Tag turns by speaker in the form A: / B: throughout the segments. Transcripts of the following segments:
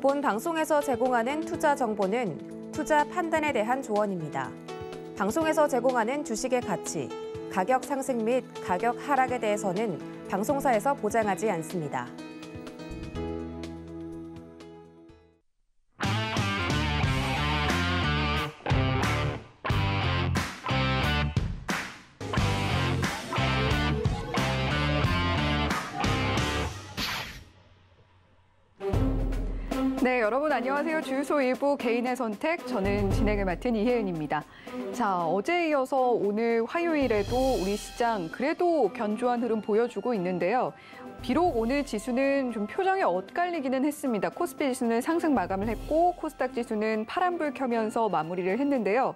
A: 본 방송에서 제공하는 투자 정보는 투자 판단에 대한 조언입니다. 방송에서 제공하는 주식의 가치, 가격 상승 및 가격 하락에 대해서는 방송사에서 보장하지 않습니다.
B: 네, 여러분 안녕하세요. 주유소 1부 개인의 선택, 저는 진행을 맡은 이혜은입니다. 자, 어제에 이어서 오늘 화요일에도 우리 시장 그래도 견조한 흐름 보여주고 있는데요. 비록 오늘 지수는 좀 표정이 엇갈리기는 했습니다. 코스피 지수는 상승 마감을 했고 코스닥 지수는 파란불 켜면서 마무리를 했는데요.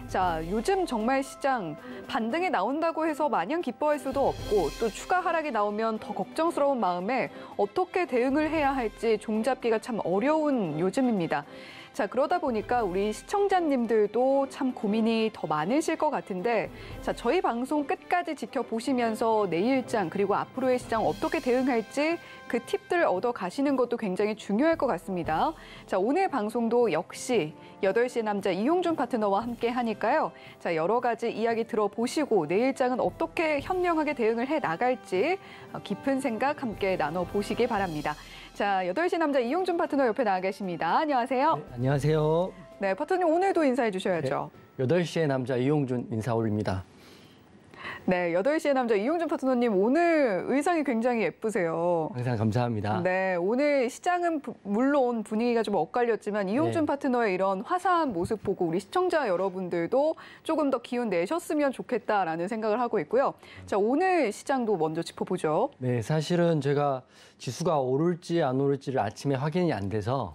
B: 자, 요즘 정말 시장 반등이 나온다고 해서 마냥 기뻐할 수도 없고 또 추가 하락이 나오면 더 걱정스러운 마음에 어떻게 대응을 해야 할지 종잡기가 참 어려운 요즘입니다. 자, 그러다 보니까 우리 시청자님들도 참 고민이 더 많으실 것 같은데, 자, 저희 방송 끝까지 지켜보시면서 내일장 그리고 앞으로의 시장 어떻게 대응할지 그 팁들 얻어 가시는 것도 굉장히 중요할 것 같습니다. 자, 오늘 방송도 역시 8시의 남자 이용준 파트너와 함께 하니까요. 자, 여러 가지 이야기 들어보시고 내일장은 어떻게 현명하게 대응을 해 나갈지 깊은 생각 함께 나눠보시기 바랍니다. 자, 8시 남자 이용준 파트너 옆에 나와 계십니다. 안녕하세요.
C: 네, 안녕하세요.
B: 네, 파트너님 오늘도 인사해 주셔야죠.
C: 네, 8시의 남자 이용준 인사 올립니다.
B: 네, 8시의 남자 이용준 파트너님 오늘 의상이 굉장히 예쁘세요.
C: 항상 감사합니다.
B: 네, 오늘 시장은 물론 분위기가 좀 엇갈렸지만 이용준 파트너의 이런 화사한 모습 보고 우리 시청자 여러분들도 조금 더 기운 내셨으면 좋겠다라는 생각을 하고 있고요. 자, 오늘 시장도 먼저 짚어보죠.
C: 네, 사실은 제가 지수가 오를지 안 오를지를 아침에 확인이 안 돼서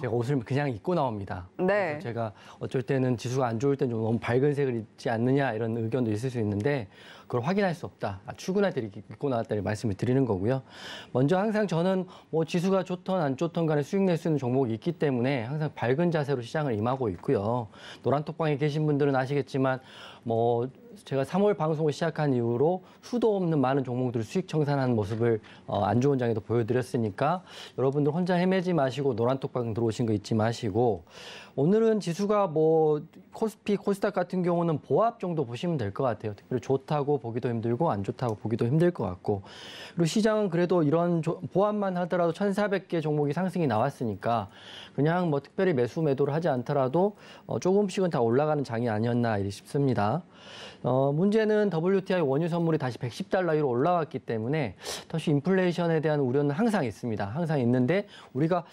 C: 제가 옷을 그냥 입고 나옵니다.
B: 네.
C: 그래서 제가 어쩔 때는 지수가 안 좋을 때는 좀 너무 밝은 색을 입지 않느냐 이런 의견도 있을 수 있는데 그걸 확인할 수 없다. 출근할 때 이렇게 입고 나왔다는 말씀을 드리는 거고요. 먼저 항상 저는 뭐 지수가 좋든 안 좋든 간에 수익 낼 수 있는 종목이 있기 때문에 항상 밝은 자세로 시장을 임하고 있고요. 노란톡방에 계신 분들은 아시겠지만 뭐 제가 3월 방송을 시작한 이후로 수도 없는 많은 종목들 수익 청산하는 모습을 안 좋은 장에도 보여드렸으니까 여러분들 혼자 헤매지 마시고 노란톡방 들어오신 거 잊지 마시고 오늘은 지수가 뭐 코스피, 코스닥 같은 경우는 보합 정도 보시면 될 것 같아요. 특별히 좋다고 보기도 힘들고 안 좋다고 보기도 힘들 것 같고 그리고 시장은 그래도 이런 보합만 하더라도 1,400개 종목이 상승이 나왔으니까 그냥 뭐 특별히 매수 매도를 하지 않더라도 조금씩은 다 올라가는 장이 아니었나 싶습니다. 문제는 WTI 원유 선물이 다시 110달러 위로 올라왔기 때문에 다시 인플레이션에 대한 우려는 항상 있습니다. 항상 있는데 우리가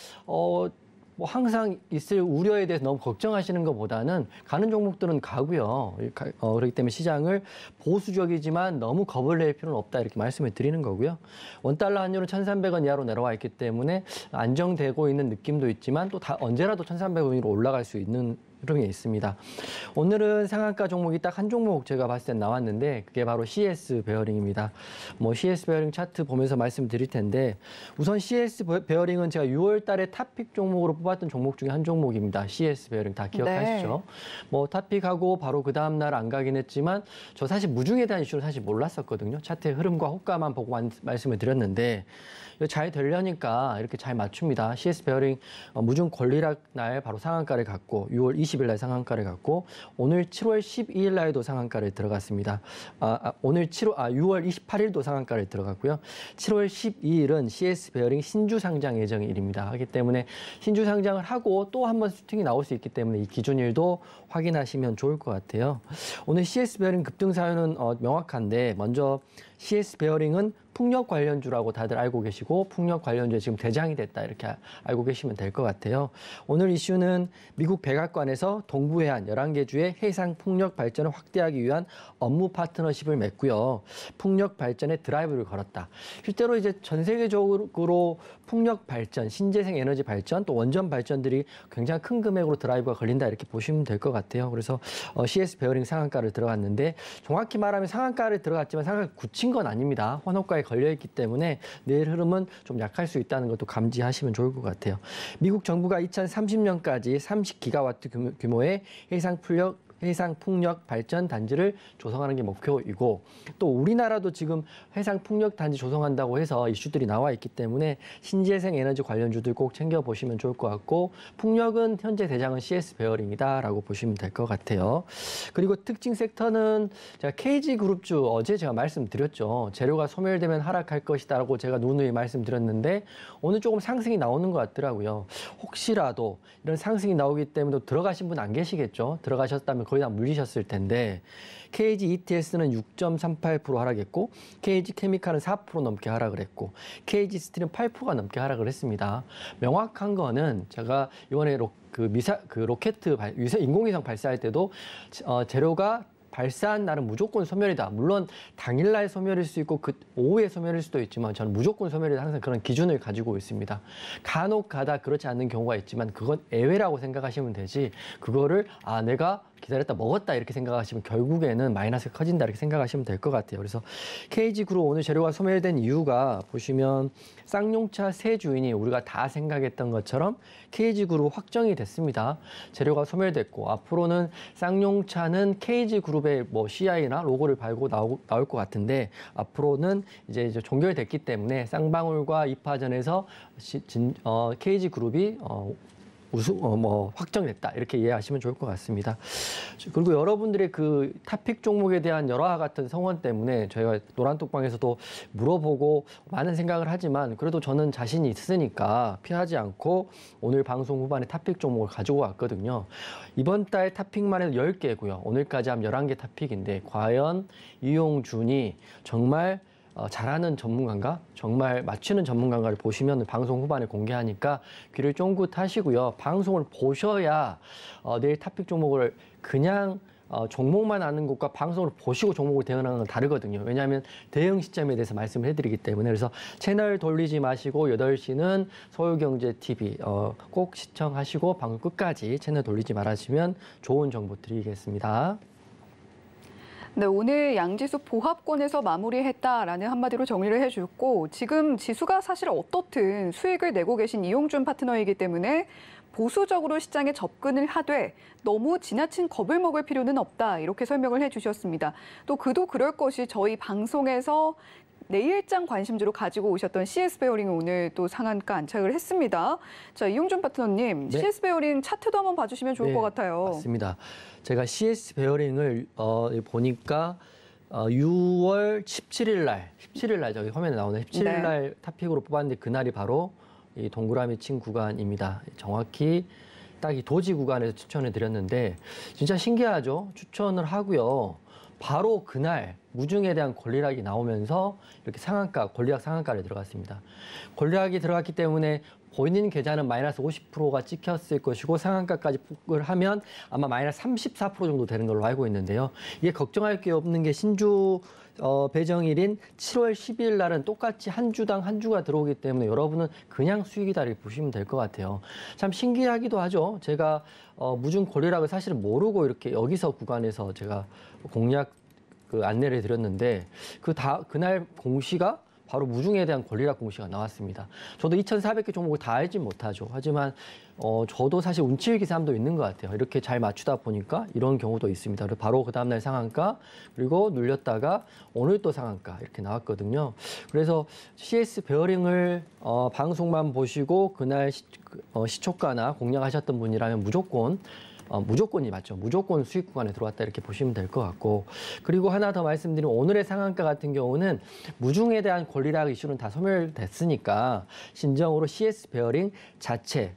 C: 뭐 항상 있을 우려에 대해서 너무 걱정하시는 것보다는 가는 종목들은 가고요. 그렇기 때문에 시장을 보수적이지만 너무 겁을 낼 필요는 없다 이렇게 말씀을 드리는 거고요. 원달러 환율은 1,300원 이하로 내려와 있기 때문에 안정되고 있는 느낌도 있지만 또 언제라도 1,300원 위로 올라갈 수 있는 흐름이 있습니다. 오늘은 상한가 종목이 딱 한 종목 제가 봤을 때 나왔는데 그게 바로 CS 베어링입니다. 뭐 CS 베어링 차트 보면서 말씀드릴 텐데 우선 CS 베어링은 제가 6월 달에 탑픽 종목으로 뽑았던 종목 중에 한 종목입니다. CS 베어링 다 기억하시죠? 네. 뭐 탑픽하고 바로 그 다음 날 안 가긴 했지만 저 사실 무중에 대한 이슈를 사실 몰랐었거든요. 차트의 흐름과 호가만 보고 말씀을 드렸는데 잘 되려니까 이렇게 잘 맞춥니다. CS 베어링 무중 권리락 날 바로 상한가를 갔고 6월 20일 날 상한가를 갔고 오늘 7월 12일 날도 상한가를 들어갔습니다. 오늘 6월 28일도 상한가를 들어갔고요. 7월 12일은 CS 베어링 신주 상장 예정일입니다. 하기 때문에 신주 상장을 하고 또 한 번 슈팅이 나올 수 있기 때문에 이 기준일도 확인하시면 좋을 것 같아요. 오늘 CS 베어링 급등 사유는 명확한데 먼저 CS 베어링은 풍력 관련주라고 다들 알고 계시고 풍력 관련주에 지금 대장이 됐다 이렇게 알고 계시면 될 것 같아요. 오늘 이슈는 미국 백악관에서 동부해안 11개 주의 해상 풍력 발전을 확대하기 위한 업무 파트너십을 맺고요. 풍력 발전에 드라이브를 걸었다. 실제로 이제 전 세계적으로 풍력 발전, 신재생 에너지 발전, 또 원전 발전들이 굉장히 큰 금액으로 드라이브가 걸린다 이렇게 보시면 될 것 같아요. 그래서 CS 베어링 상한가를 들어갔는데 정확히 말하면 상한가를 들어갔지만 상한가 굳힌 건 아닙니다. 환호가에 걸려있기 때문에 내일 흐름은 좀 약할 수 있다는 것도 감지하시면 좋을 것 같아요. 미국 정부가 2030년까지 30기가와트 규모의 해상풍력발전단지를 조성하는 게 목표이고 또 우리나라도 지금 해상풍력단지 조성한다고 해서 이슈들이 나와 있기 때문에 신재생 에너지 관련주들 꼭 챙겨보시면 좋을 것 같고 풍력은 현재 대장은 CS 베어링이다라고 보시면 될 것 같아요. 그리고 특징 섹터는 제가 KG그룹주 어제 제가 말씀드렸죠. 재료가 소멸되면 하락할 것이다라고 제가 누누이 말씀드렸는데 오늘 조금 상승이 나오는 것 같더라고요. 혹시라도 이런 상승이 나오기 때문에 들어가신 분 안 계시겠죠. 들어가셨다면 거의 다 물리셨을 텐데 KG ETS는 6.38% 하락했고 KG 케미칼은 4% 넘게 하락을 했고 KG 스틸은 8%가 넘게 하락을 했습니다. 명확한 거는 제가 이번에 로켓 인공위성 발사할 때도 재료가 발사한 날은 무조건 소멸이다. 물론 당일날 소멸일 수 있고 그 오후에 소멸일 수도 있지만 저는 무조건 소멸이다. 항상 그런 기준을 가지고 있습니다. 간혹 가다 그렇지 않는 경우가 있지만 그건 예외라고 생각하시면 되지 그거를 내가 기다렸다 먹었다 이렇게 생각하시면 결국에는 마이너스가 커진다 이렇게 생각하시면 될 것 같아요. 그래서 KG그룹 오늘 재료가 소멸된 이유가 보시면 쌍용차 새 주인이 우리가 다 생각했던 것처럼 KG그룹 확정이 됐습니다. 재료가 소멸됐고 앞으로는 쌍용차는 KG그룹의 CI나 로고를 달고 나올 것 같은데 앞으로는 이제 종결됐기 때문에 쌍방울과 이파전에서 KG그룹이 확정됐다 이렇게 이해하시면 좋을 것 같습니다. 그리고 여러분들의 그 탑픽 종목에 대한 여러와 같은 성원 때문에 저희가 노란톡방에서도 물어보고 많은 생각을 하지만 그래도 저는 자신이 있으니까 피하지 않고 오늘 방송 후반에 탑픽 종목을 가지고 왔거든요. 이번 달 탑픽만 해도 10개고요. 오늘까지 하면 11개 탑픽인데 과연 이용준이 정말 잘하는 전문가인가? 정말 맞추는 전문가인가를 보시면 방송 후반에 공개하니까 귀를 쫑긋 하시고요. 방송을 보셔야 내일 탑픽 종목을 그냥 종목만 아는 것과 방송을 보시고 종목을 대응하는 건 다르거든요. 왜냐하면 대응 시점에 대해서 말씀을 해드리기 때문에 그래서 채널 돌리지 마시고 8시는 서울경제TV 꼭 시청하시고 방송 끝까지 채널 돌리지 말아주시면 좋은 정보 드리겠습니다.
B: 네, 오늘 양지수 보합권에서 마무리했다라는 한마디로 정리를 해줬고 지금 지수가 사실 어떻든 수익을 내고 계신 이용준 파트너이기 때문에 보수적으로 시장에 접근을 하되 너무 지나친 겁을 먹을 필요는 없다 이렇게 설명을 해주셨습니다. 또 그도 그럴 것이 저희 방송에서 내일장 관심주로 가지고 오셨던 CS베어링이 오늘 또 상한가 안착을 했습니다. 자, 이용준 파트너님,
C: 네.
B: CS베어링 차트도 한번 봐주시면 좋을 것 같아요.
C: 맞습니다. 제가 CS베어링을 보니까 6월 17일 날 저기 화면에 나오는 17일 날 탑픽으로 뽑았는데 그날이 바로 이 동그라미 친 구간입니다. 정확히 딱 이 도지 구간에서 추천을 드렸는데 진짜 신기하죠? 추천을 하고요. 바로 그날 무중에 대한 권리락이 나오면서 이렇게 권리락 상한가를 들어갔습니다. 권리락이 들어갔기 때문에 본인 계좌는 마이너스 50%가 찍혔을 것이고 상한가까지 폭을 하면 아마 마이너스 34% 정도 되는 걸로 알고 있는데요. 이게 걱정할 게 없는 게 신주 배정일인 7월 12일 날은 똑같이 한 주당 한 주가 들어오기 때문에 여러분은 그냥 수익이다 이렇게 보시면 될 것 같아요. 참 신기하기도 하죠. 제가 무중 권리락을 사실은 모르고 이렇게 여기서 구간에서 제가 공략 안내를 드렸는데 그날 공시가 바로 무중에 대한 권리락 공시가 나왔습니다. 저도 2,400개 종목을 다 알진 못하죠. 하지만 저도 사실 운치일기삼도 있는 것 같아요. 이렇게 잘 맞추다 보니까 이런 경우도 있습니다. 그래서 바로 그 다음날 상한가 그리고 눌렸다가 오늘 또 상한가 이렇게 나왔거든요. 그래서 CS 베어링을 방송만 보시고 그날 시초가나 공략하셨던 분이라면 무조건이 맞죠. 무조건 수익 구간에 들어왔다 이렇게 보시면 될 것 같고 그리고 하나 더 말씀드리면 오늘의 상한가 같은 경우는 무중에 대한 권리락 이슈는 다 소멸됐으니까 신정으로 CS 베어링 자체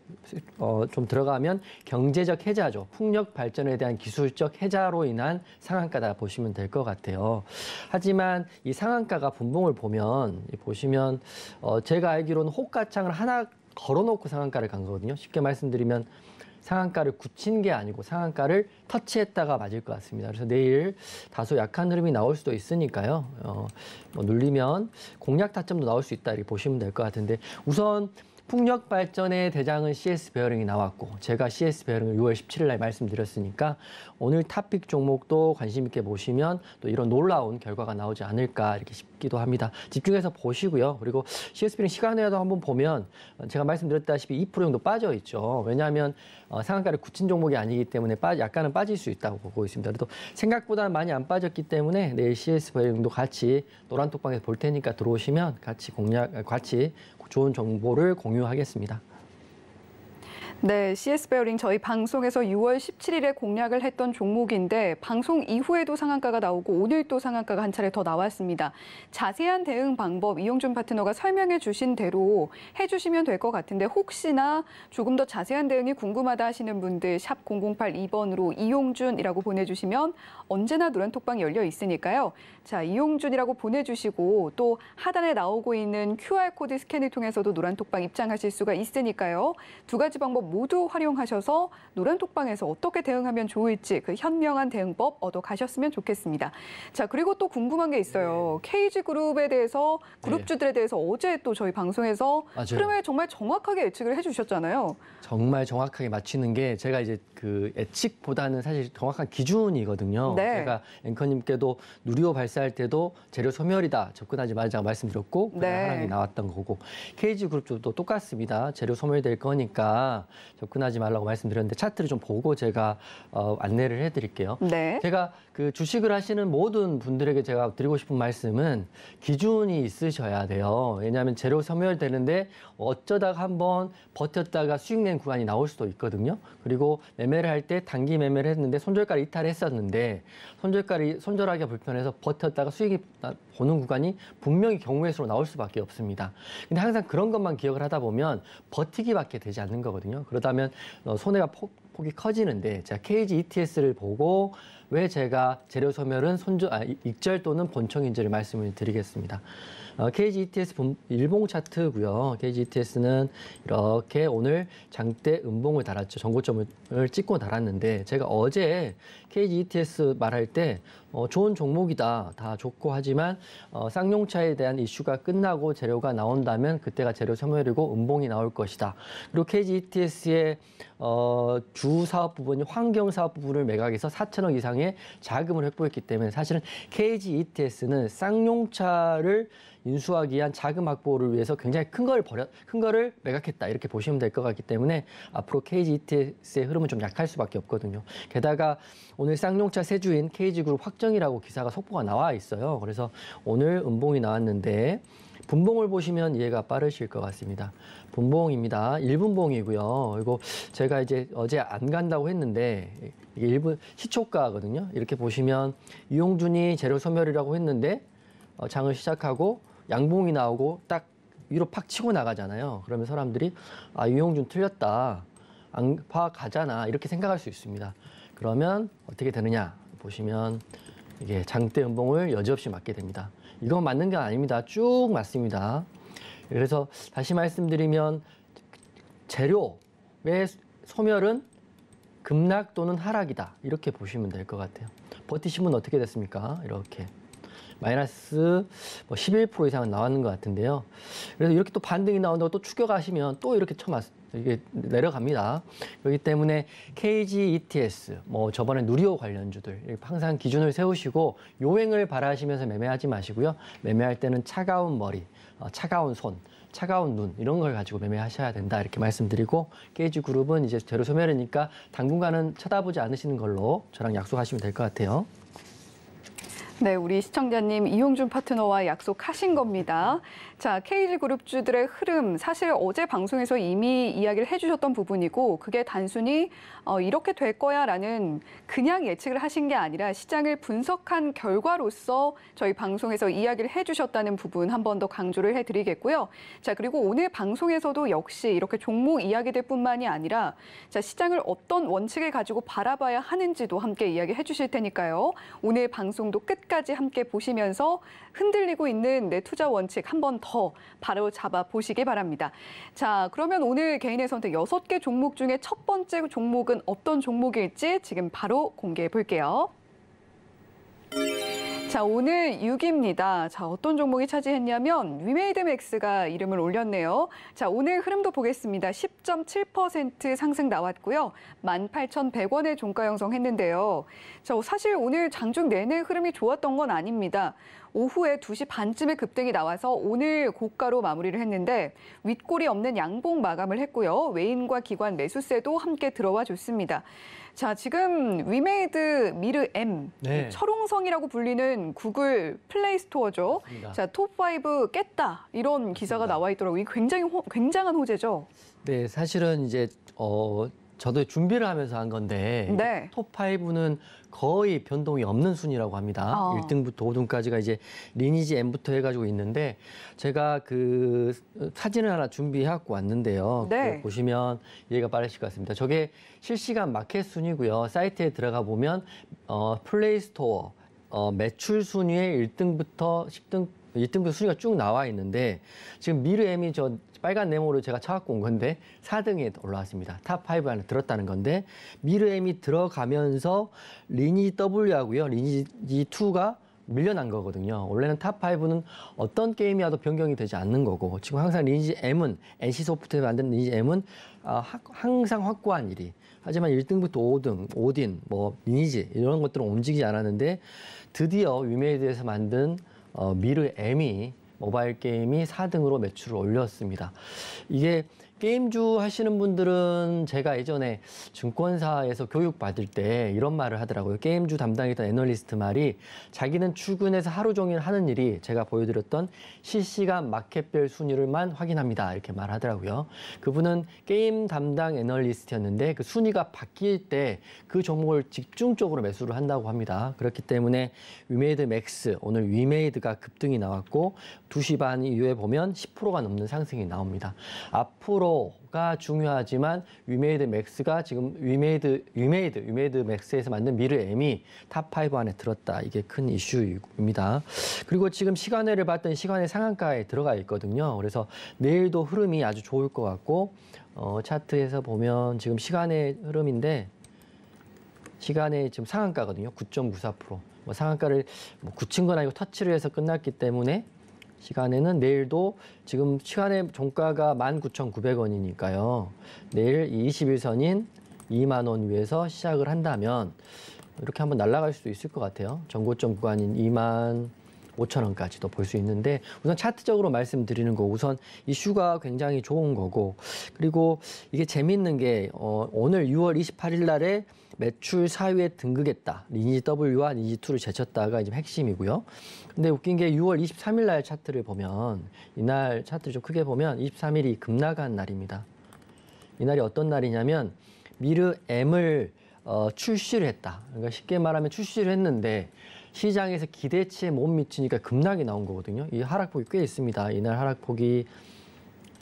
C: 좀 들어가면 경제적 해자죠. 풍력 발전에 대한 기술적 해자로 인한 상한가다 보시면 될 것 같아요. 하지만 이 상한가가 분봉을 보시면 제가 알기로는 호가창을 하나 걸어놓고 상한가를 간 거거든요. 쉽게 말씀드리면 상한가를 굳힌 게 아니고 상한가를 터치했다가 맞을 것 같습니다. 그래서 내일 다소 약한 흐름이 나올 수도 있으니까요. 눌리면 공략 타점도 나올 수 있다 이렇게 보시면 될 것 같은데 우선 풍력 발전의 대장은 CS 베어링이 나왔고 제가 CS 베어링을 6월 17일 날 말씀드렸으니까 오늘 탑픽 종목도 관심 있게 보시면 또 이런 놀라운 결과가 나오지 않을까 이렇게 싶기도 합니다. 집중해서 보시고요. 그리고 CS 베어링 시간에도 한번 보면 제가 말씀드렸다시피 2% 정도 빠져 있죠. 왜냐하면 상한가를 굳힌 종목이 아니기 때문에 약간은 빠질 수 있다고 보고 있습니다. 그래도 생각보다 많이 안 빠졌기 때문에 내일 CS 베어링도 같이 노란톡방에서 볼 테니까 들어오시면 같이 좋은 정보를 공유하겠습니다.
B: 네, CS 베어링 저희 방송에서 6월 17일에 공략을 했던 종목인데 방송 이후에도 상한가가 나오고 오늘 또 상한가가 한 차례 더 나왔습니다. 자세한 대응 방법 이용준 파트너가 설명해 주신 대로 해주시면 될 것 같은데 혹시나 조금 더 자세한 대응이 궁금하다 하시는 분들 샵 0082번으로 이용준이라고 보내주시면 언제나 노란톡방 열려 있으니까요. 자, 이용준이라고 보내주시고 또 하단에 나오고 있는 QR코드 스캔을 통해서도 노란톡방 입장하실 수가 있으니까요. 두 가지 방법 모두 활용하셔서 노란톡방에서 어떻게 대응하면 좋을지 그 현명한 대응법 얻어 가셨으면 좋겠습니다. 자, 그리고 또 궁금한 게 있어요. KG그룹에 대해서 그룹주들에 대해서 어제 또 저희 방송에서 흐름을 정말 정확하게 예측을 해주셨잖아요.
C: 정말 정확하게 맞추는 게 제가 이제 그 예측보다는 사실 정확한 기준이거든요.
B: 네.
C: 제가 앵커님께도 누리호 발사할 때도 재료 소멸이다 접근하지 말자고 말씀드렸고 하락이 나왔던 거고 KG그룹도 똑같습니다. 재료 소멸될 거니까 접근하지 말라고 말씀드렸는데 차트를 좀 보고 제가 안내를 해드릴게요.
B: 네.
C: 제가 그 주식을 하시는 모든 분들에게 제가 드리고 싶은 말씀은 기준이 있으셔야 돼요. 왜냐하면 재료 소멸되는데 어쩌다가 한번 버텼다가 수익 낸 구간이 나올 수도 있거든요. 그리고 매매를 할 때 단기 매매를 했는데 손절가를 이탈했었는데 손절하기가 불편해서 버텼다가 수익이 보는 구간이 분명히 경우의 수로 나올 수밖에 없습니다. 근데 항상 그런 것만 기억을 하다 보면 버티기밖에 되지 않는 거거든요. 그러다면 손해가 폭이 커지는데 제가 KG ETS를 보고 왜 제가 재료 소멸은 익절 또는 본청인지를 말씀을 드리겠습니다. KG ETS 일봉 차트고요. KG ETS는 이렇게 오늘 장대 음봉을 달았죠. 전고점을 찍고 달았는데 제가 어제 KG ETS 말할 때 좋은 종목이다. 다 좋고 하지만 쌍용차에 대한 이슈가 끝나고 재료가 나온다면 그때가 재료 소멸이고 음봉이 나올 것이다. 그리고 KG ETS의 주 사업 부분이 환경 사업 부분을 매각해서 4천억 이상의 자금을 확보했기 때문에 사실은 KG ETS는 쌍용차를 인수하기 위한 자금 확보를 위해서 굉장히 큰 거를 매각했다 이렇게 보시면 될 것 같기 때문에 앞으로 KG ETS의 흐름은 좀 약할 수밖에 없거든요. 게다가 오늘 쌍용차 세주인 KG그룹 확정이라고 기사가 속보가 나와 있어요. 그래서 오늘 음봉이 나왔는데 분봉을 보시면 이해가 빠르실 것 같습니다. 분봉입니다. 1분봉이고요. 이거 제가 이제 어제 안 간다고 했는데 이게 1분 시초가거든요. 이렇게 보시면 이용준이 재료 소멸이라고 했는데 장을 시작하고 양봉이 나오고 딱 위로 팍 치고 나가잖아요. 그러면 사람들이 이용준 틀렸다. 파 가잖아. 이렇게 생각할 수 있습니다. 그러면 어떻게 되느냐 보시면 이게 장대 음봉을 여지없이 맞게 됩니다. 이건 맞는 게 아닙니다. 쭉 맞습니다. 그래서 다시 말씀드리면 재료의 소멸은 급락 또는 하락이다. 이렇게 보시면 될 것 같아요. 버티신 분 어떻게 됐습니까? 이렇게. 마이너스 11% 이상은 나왔는 것 같은데요. 그래서 이렇게 또 반등이 나온다고 또 추격하시면 또 이렇게 이게 내려갑니다. 그렇기 때문에 KG ETS, 저번에 누리호 관련주들 항상 기준을 세우시고 요행을 바라시면서 매매하지 마시고요. 매매할 때는 차가운 머리, 차가운 손, 차가운 눈 이런 걸 가지고 매매하셔야 된다 이렇게 말씀드리고 KG그룹은 이제 재료 소멸이니까 당분간은 쳐다보지 않으시는 걸로 저랑 약속하시면 될 것 같아요.
B: 네, 우리 시청자님 이용준 파트너와 약속하신 겁니다. 자, KG그룹주들의 흐름, 사실 어제 방송에서 이미 이야기를 해주셨던 부분이고 그게 단순히 이렇게 될 거야라는 그냥 예측을 하신 게 아니라 시장을 분석한 결과로서 저희 방송에서 이야기를 해주셨다는 부분 한 번 더 강조를 해드리겠고요. 자, 그리고 오늘 방송에서도 역시 이렇게 종목 이야기들 뿐만이 아니라 자, 시장을 어떤 원칙을 가지고 바라봐야 하는지도 함께 이야기해 주실 테니까요. 오늘 방송도 끝까지 함께 보시면서 흔들리고 있는 내 투자 원칙 한 번 더 바로 잡아 보시기 바랍니다. 자, 그러면 오늘 개인의 선택 6개 종목 중에 첫 번째 종목은 어떤 종목일지 지금 바로 공개해 볼게요. 자, 오늘 6위입니다. 자, 어떤 종목이 차지했냐면 위메이드 맥스가 이름을 올렸네요. 자, 오늘 흐름도 보겠습니다. 10.7% 상승 나왔고요. 18,100원에 종가 형성했는데요. 자, 사실 오늘 장중 내내 흐름이 좋았던 건 아닙니다. 오후에 2시 반쯤에 급등이 나와서 오늘 고가로 마무리를 했는데 윗골이 없는 양봉 마감을 했고요. 외인과 기관 매수세도 함께 들어와 줬습니다. 자, 지금 위메이드 미르 M,
C: 네.
B: 철옹성이라고 불리는 구글 플레이 스토어죠.
C: 맞습니다.
B: 자, 톱5 깼다 이런 기사가 나와 있더라고요. 이게 굉장한 호재죠.
C: 네, 사실은 이제 저도 준비를 하면서 한 건데
B: 네.
C: 톱5는 거의 변동이 없는 순위라고 합니다. 1등부터 5등까지가 이제 리니지 M부터 해가지고 있는데 제가 그 사진을 하나 준비해갖고 왔는데요.
B: 네.
C: 보시면 이해가 빠르실 것 같습니다. 저게 실시간 마켓 순위고요. 사이트에 들어가 보면 플레이 스토어 매출 순위의 1등부터 10등 1등부터 순위가 쭉 나와 있는데 지금 미르 M이 저 빨간 네모로 제가 쳐갖고 온 건데 4등에 올라왔습니다. 탑5 안에 들었다는 건데 미르 M이 들어가면서 리니지 W하고요. 리니지 2가 밀려난 거거든요. 원래는 탑5는 어떤 게임이 와도 변경이 되지 않는 거고 지금 항상 리니지 M은 NC소프트에 만든 리니지 M은 항상 확고한 1위. 하지만 1등부터 5등, 오딘, 뭐 리니지 이런 것들은 움직이지 않았는데 드디어 위메이드에서 만든 미르 M이 모바일 게임이 4등으로 매출을 올렸습니다. 이게 게임주 하시는 분들은 제가 예전에 증권사에서 교육받을 때 이런 말을 하더라고요. 게임주 담당했던 애널리스트 말이 자기는 출근해서 하루 종일 하는 일이 제가 보여드렸던 실시간 마켓별 순위를만 확인합니다. 이렇게 말하더라고요. 그분은 게임 담당 애널리스트였는데 그 순위가 바뀔 때 그 종목을 집중적으로 매수를 한다고 합니다. 그렇기 때문에 위메이드 맥스, 오늘 위메이드가 급등이 나왔고 2시 반 이후에 보면 10%가 넘는 상승이 나옵니다. 앞으로가 중요하지만 위메이드 맥스가 지금 위메이드 맥스에서 만든 미르 M이 탑5 안에 들었다. 이게 큰 이슈입니다. 그리고 지금 시간외를 봤더니 시간외 상한가에 들어가 있거든요. 그래서 내일도 흐름이 아주 좋을 것 같고 차트에서 보면 지금 시간외 흐름인데 시간에 지금 상한가거든요. 9.94%. 뭐 상한가를 뭐 굳힌 건 아니고 터치를 해서 끝났기 때문에 시간에는 내일도 지금 시간의 종가가 19,900원이니까요. 내일 21선인 2만 원 위에서 시작을 한다면 이렇게 한번 날아갈 수도 있을 것 같아요. 전고점 구간인 2만 5천 원까지도 볼 수 있는데 우선 차트적으로 말씀드리는 거 우선 이슈가 굉장히 좋은 거고 그리고 이게 재밌는 게 오늘 6월 28일 날에 매출 4위에 등극했다. 리니지 W와 리니지 2를 제쳤다가 이제 핵심이고요. 근데 웃긴 게 6월 23일 날 차트를 보면 이날 차트를 좀 크게 보면 23일이 급락한 날입니다. 이날이 어떤 날이냐면 미르 M을 출시를 했다. 그러니까 쉽게 말하면 출시를 했는데 시장에서 기대치에 못 미치니까 급락이 나온 거거든요. 이 하락폭이 꽤 있습니다. 이날 하락폭이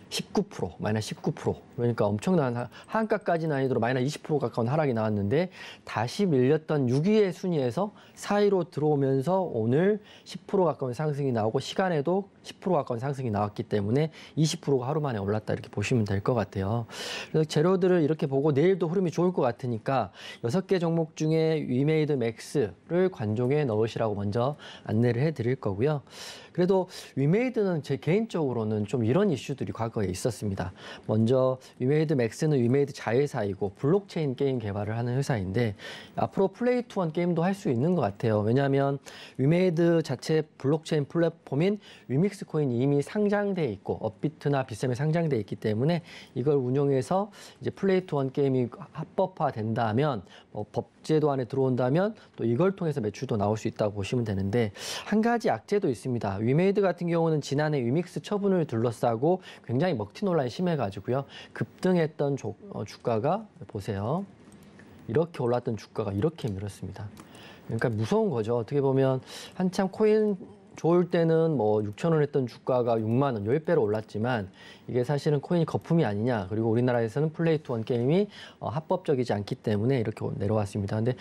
C: 19%, 마이너스 19%. 그러니까 엄청난 한가까지는 아니더라도 마이너스 20% 가까운 하락이 나왔는데 다시 밀렸던 6위의 순위에서 4위로 들어오면서 오늘 10% 가까운 상승이 나오고 시간에도 10% 가까운 상승이 나왔기 때문에 20%가 하루 만에 올랐다 이렇게 보시면 될 것 같아요. 그래서 재료들을 이렇게 보고 내일도 흐름이 좋을 것 같으니까 6개 종목 중에 위메이드 맥스를 관종에 넣으시라고 먼저 안내를 해드릴 거고요. 그래도 위메이드는 제 개인적으로는 좀 이런 이슈들이 과거에 있었습니다. 먼저 위메이드 맥스는 위메이드 자회사이고 블록체인 게임 개발을 하는 회사인데 앞으로 플레이 투 원 게임도 할 수 있는 것 같아요. 왜냐하면 위메이드 자체 블록체인 플랫폼인 위믹스 코인이 이미 상장돼 있고 업비트나 빗셈에 상장돼 있기 때문에 이걸 운용해서 이제 플레이 투 원 게임이 합법화된다면 법제도 안에 들어온다면 또 이걸 통해서 매출도 나올 수 있다고 보시면 되는데 한 가지 악재도 있습니다. 위메이드 같은 경우는 지난해 위믹스 처분을 둘러싸고 굉장히 먹튀 논란이 심해가지고요. 급등했던 주가가 보세요. 이렇게 올랐던 주가가 이렇게 밀었습니다. 그러니까 무서운 거죠. 어떻게 보면 한참 코인 좋을 때는 뭐 6천 원 했던 주가가 6만 원, 10배로 올랐지만 이게 사실은 코인이 거품이 아니냐. 그리고 우리나라에서는 플레이 투 원 게임이 합법적이지 않기 때문에 이렇게 내려왔습니다. 근데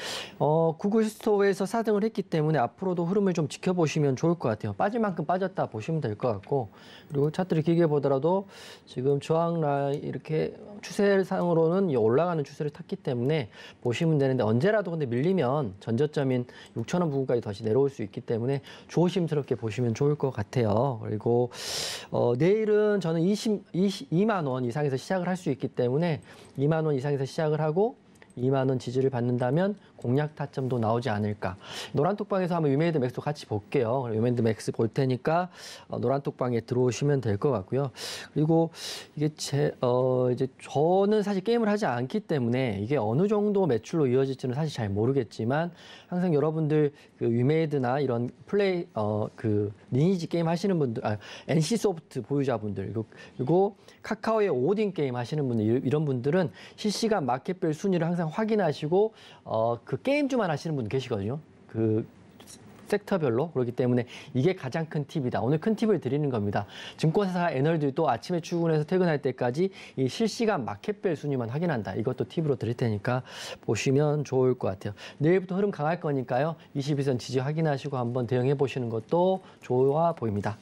C: 구글 스토어에서 4등을 했기 때문에 앞으로도 흐름을 좀 지켜보시면 좋을 것 같아요. 빠질 만큼 빠졌다 보시면 될 것 같고, 그리고 차트를 길게 보더라도 지금 저항 라인 이렇게 추세상으로는 이 올라가는 추세를 탔기 때문에 보시면 되는데, 언제라도 근데 밀리면 전저점인 6천 원 부근까지 다시 내려올 수 있기 때문에 조심스럽게 보시면 좋을 것 같아요. 그리고 내일은 저는 22만 원 이상에서 시작을 할 수 있기 때문에 2만 원 이상에서 시작을 하고 2만 원 지지를 받는다면 공략 타점도 나오지 않을까. 노란톡방에서 한번 유메이드 맥스도 같이 볼게요. 유메이드 맥스 볼 테니까 노란톡방에 들어오시면 될 것 같고요. 그리고 이게 이제 저는 사실 게임을 하지 않기 때문에 이게 어느 정도 매출로 이어질지는 사실 잘 모르겠지만, 항상 여러분들 그 유메이드나 이런 플레이 그 리니지 게임 하시는 분들, NC 소프트 보유자분들, 그리고 카카오의 오딘 게임 하시는 분들, 이런 분들은 실시간 마켓별 순위를 항상 확인하시고 그 게임주만 하시는 분 계시거든요. 그 섹터별로. 그렇기 때문에 이게 가장 큰 팁이다. 오늘 큰 팁을 드리는 겁니다. 증권사 애널들도 아침에 출근해서 퇴근할 때까지 이 실시간 마켓별 순위만 확인한다. 이것도 팁으로 드릴 테니까 보시면 좋을 것 같아요. 내일부터 흐름 강할 거니까요. 22선 지지 확인하시고 한번 대응해 보시는 것도 좋아 보입니다.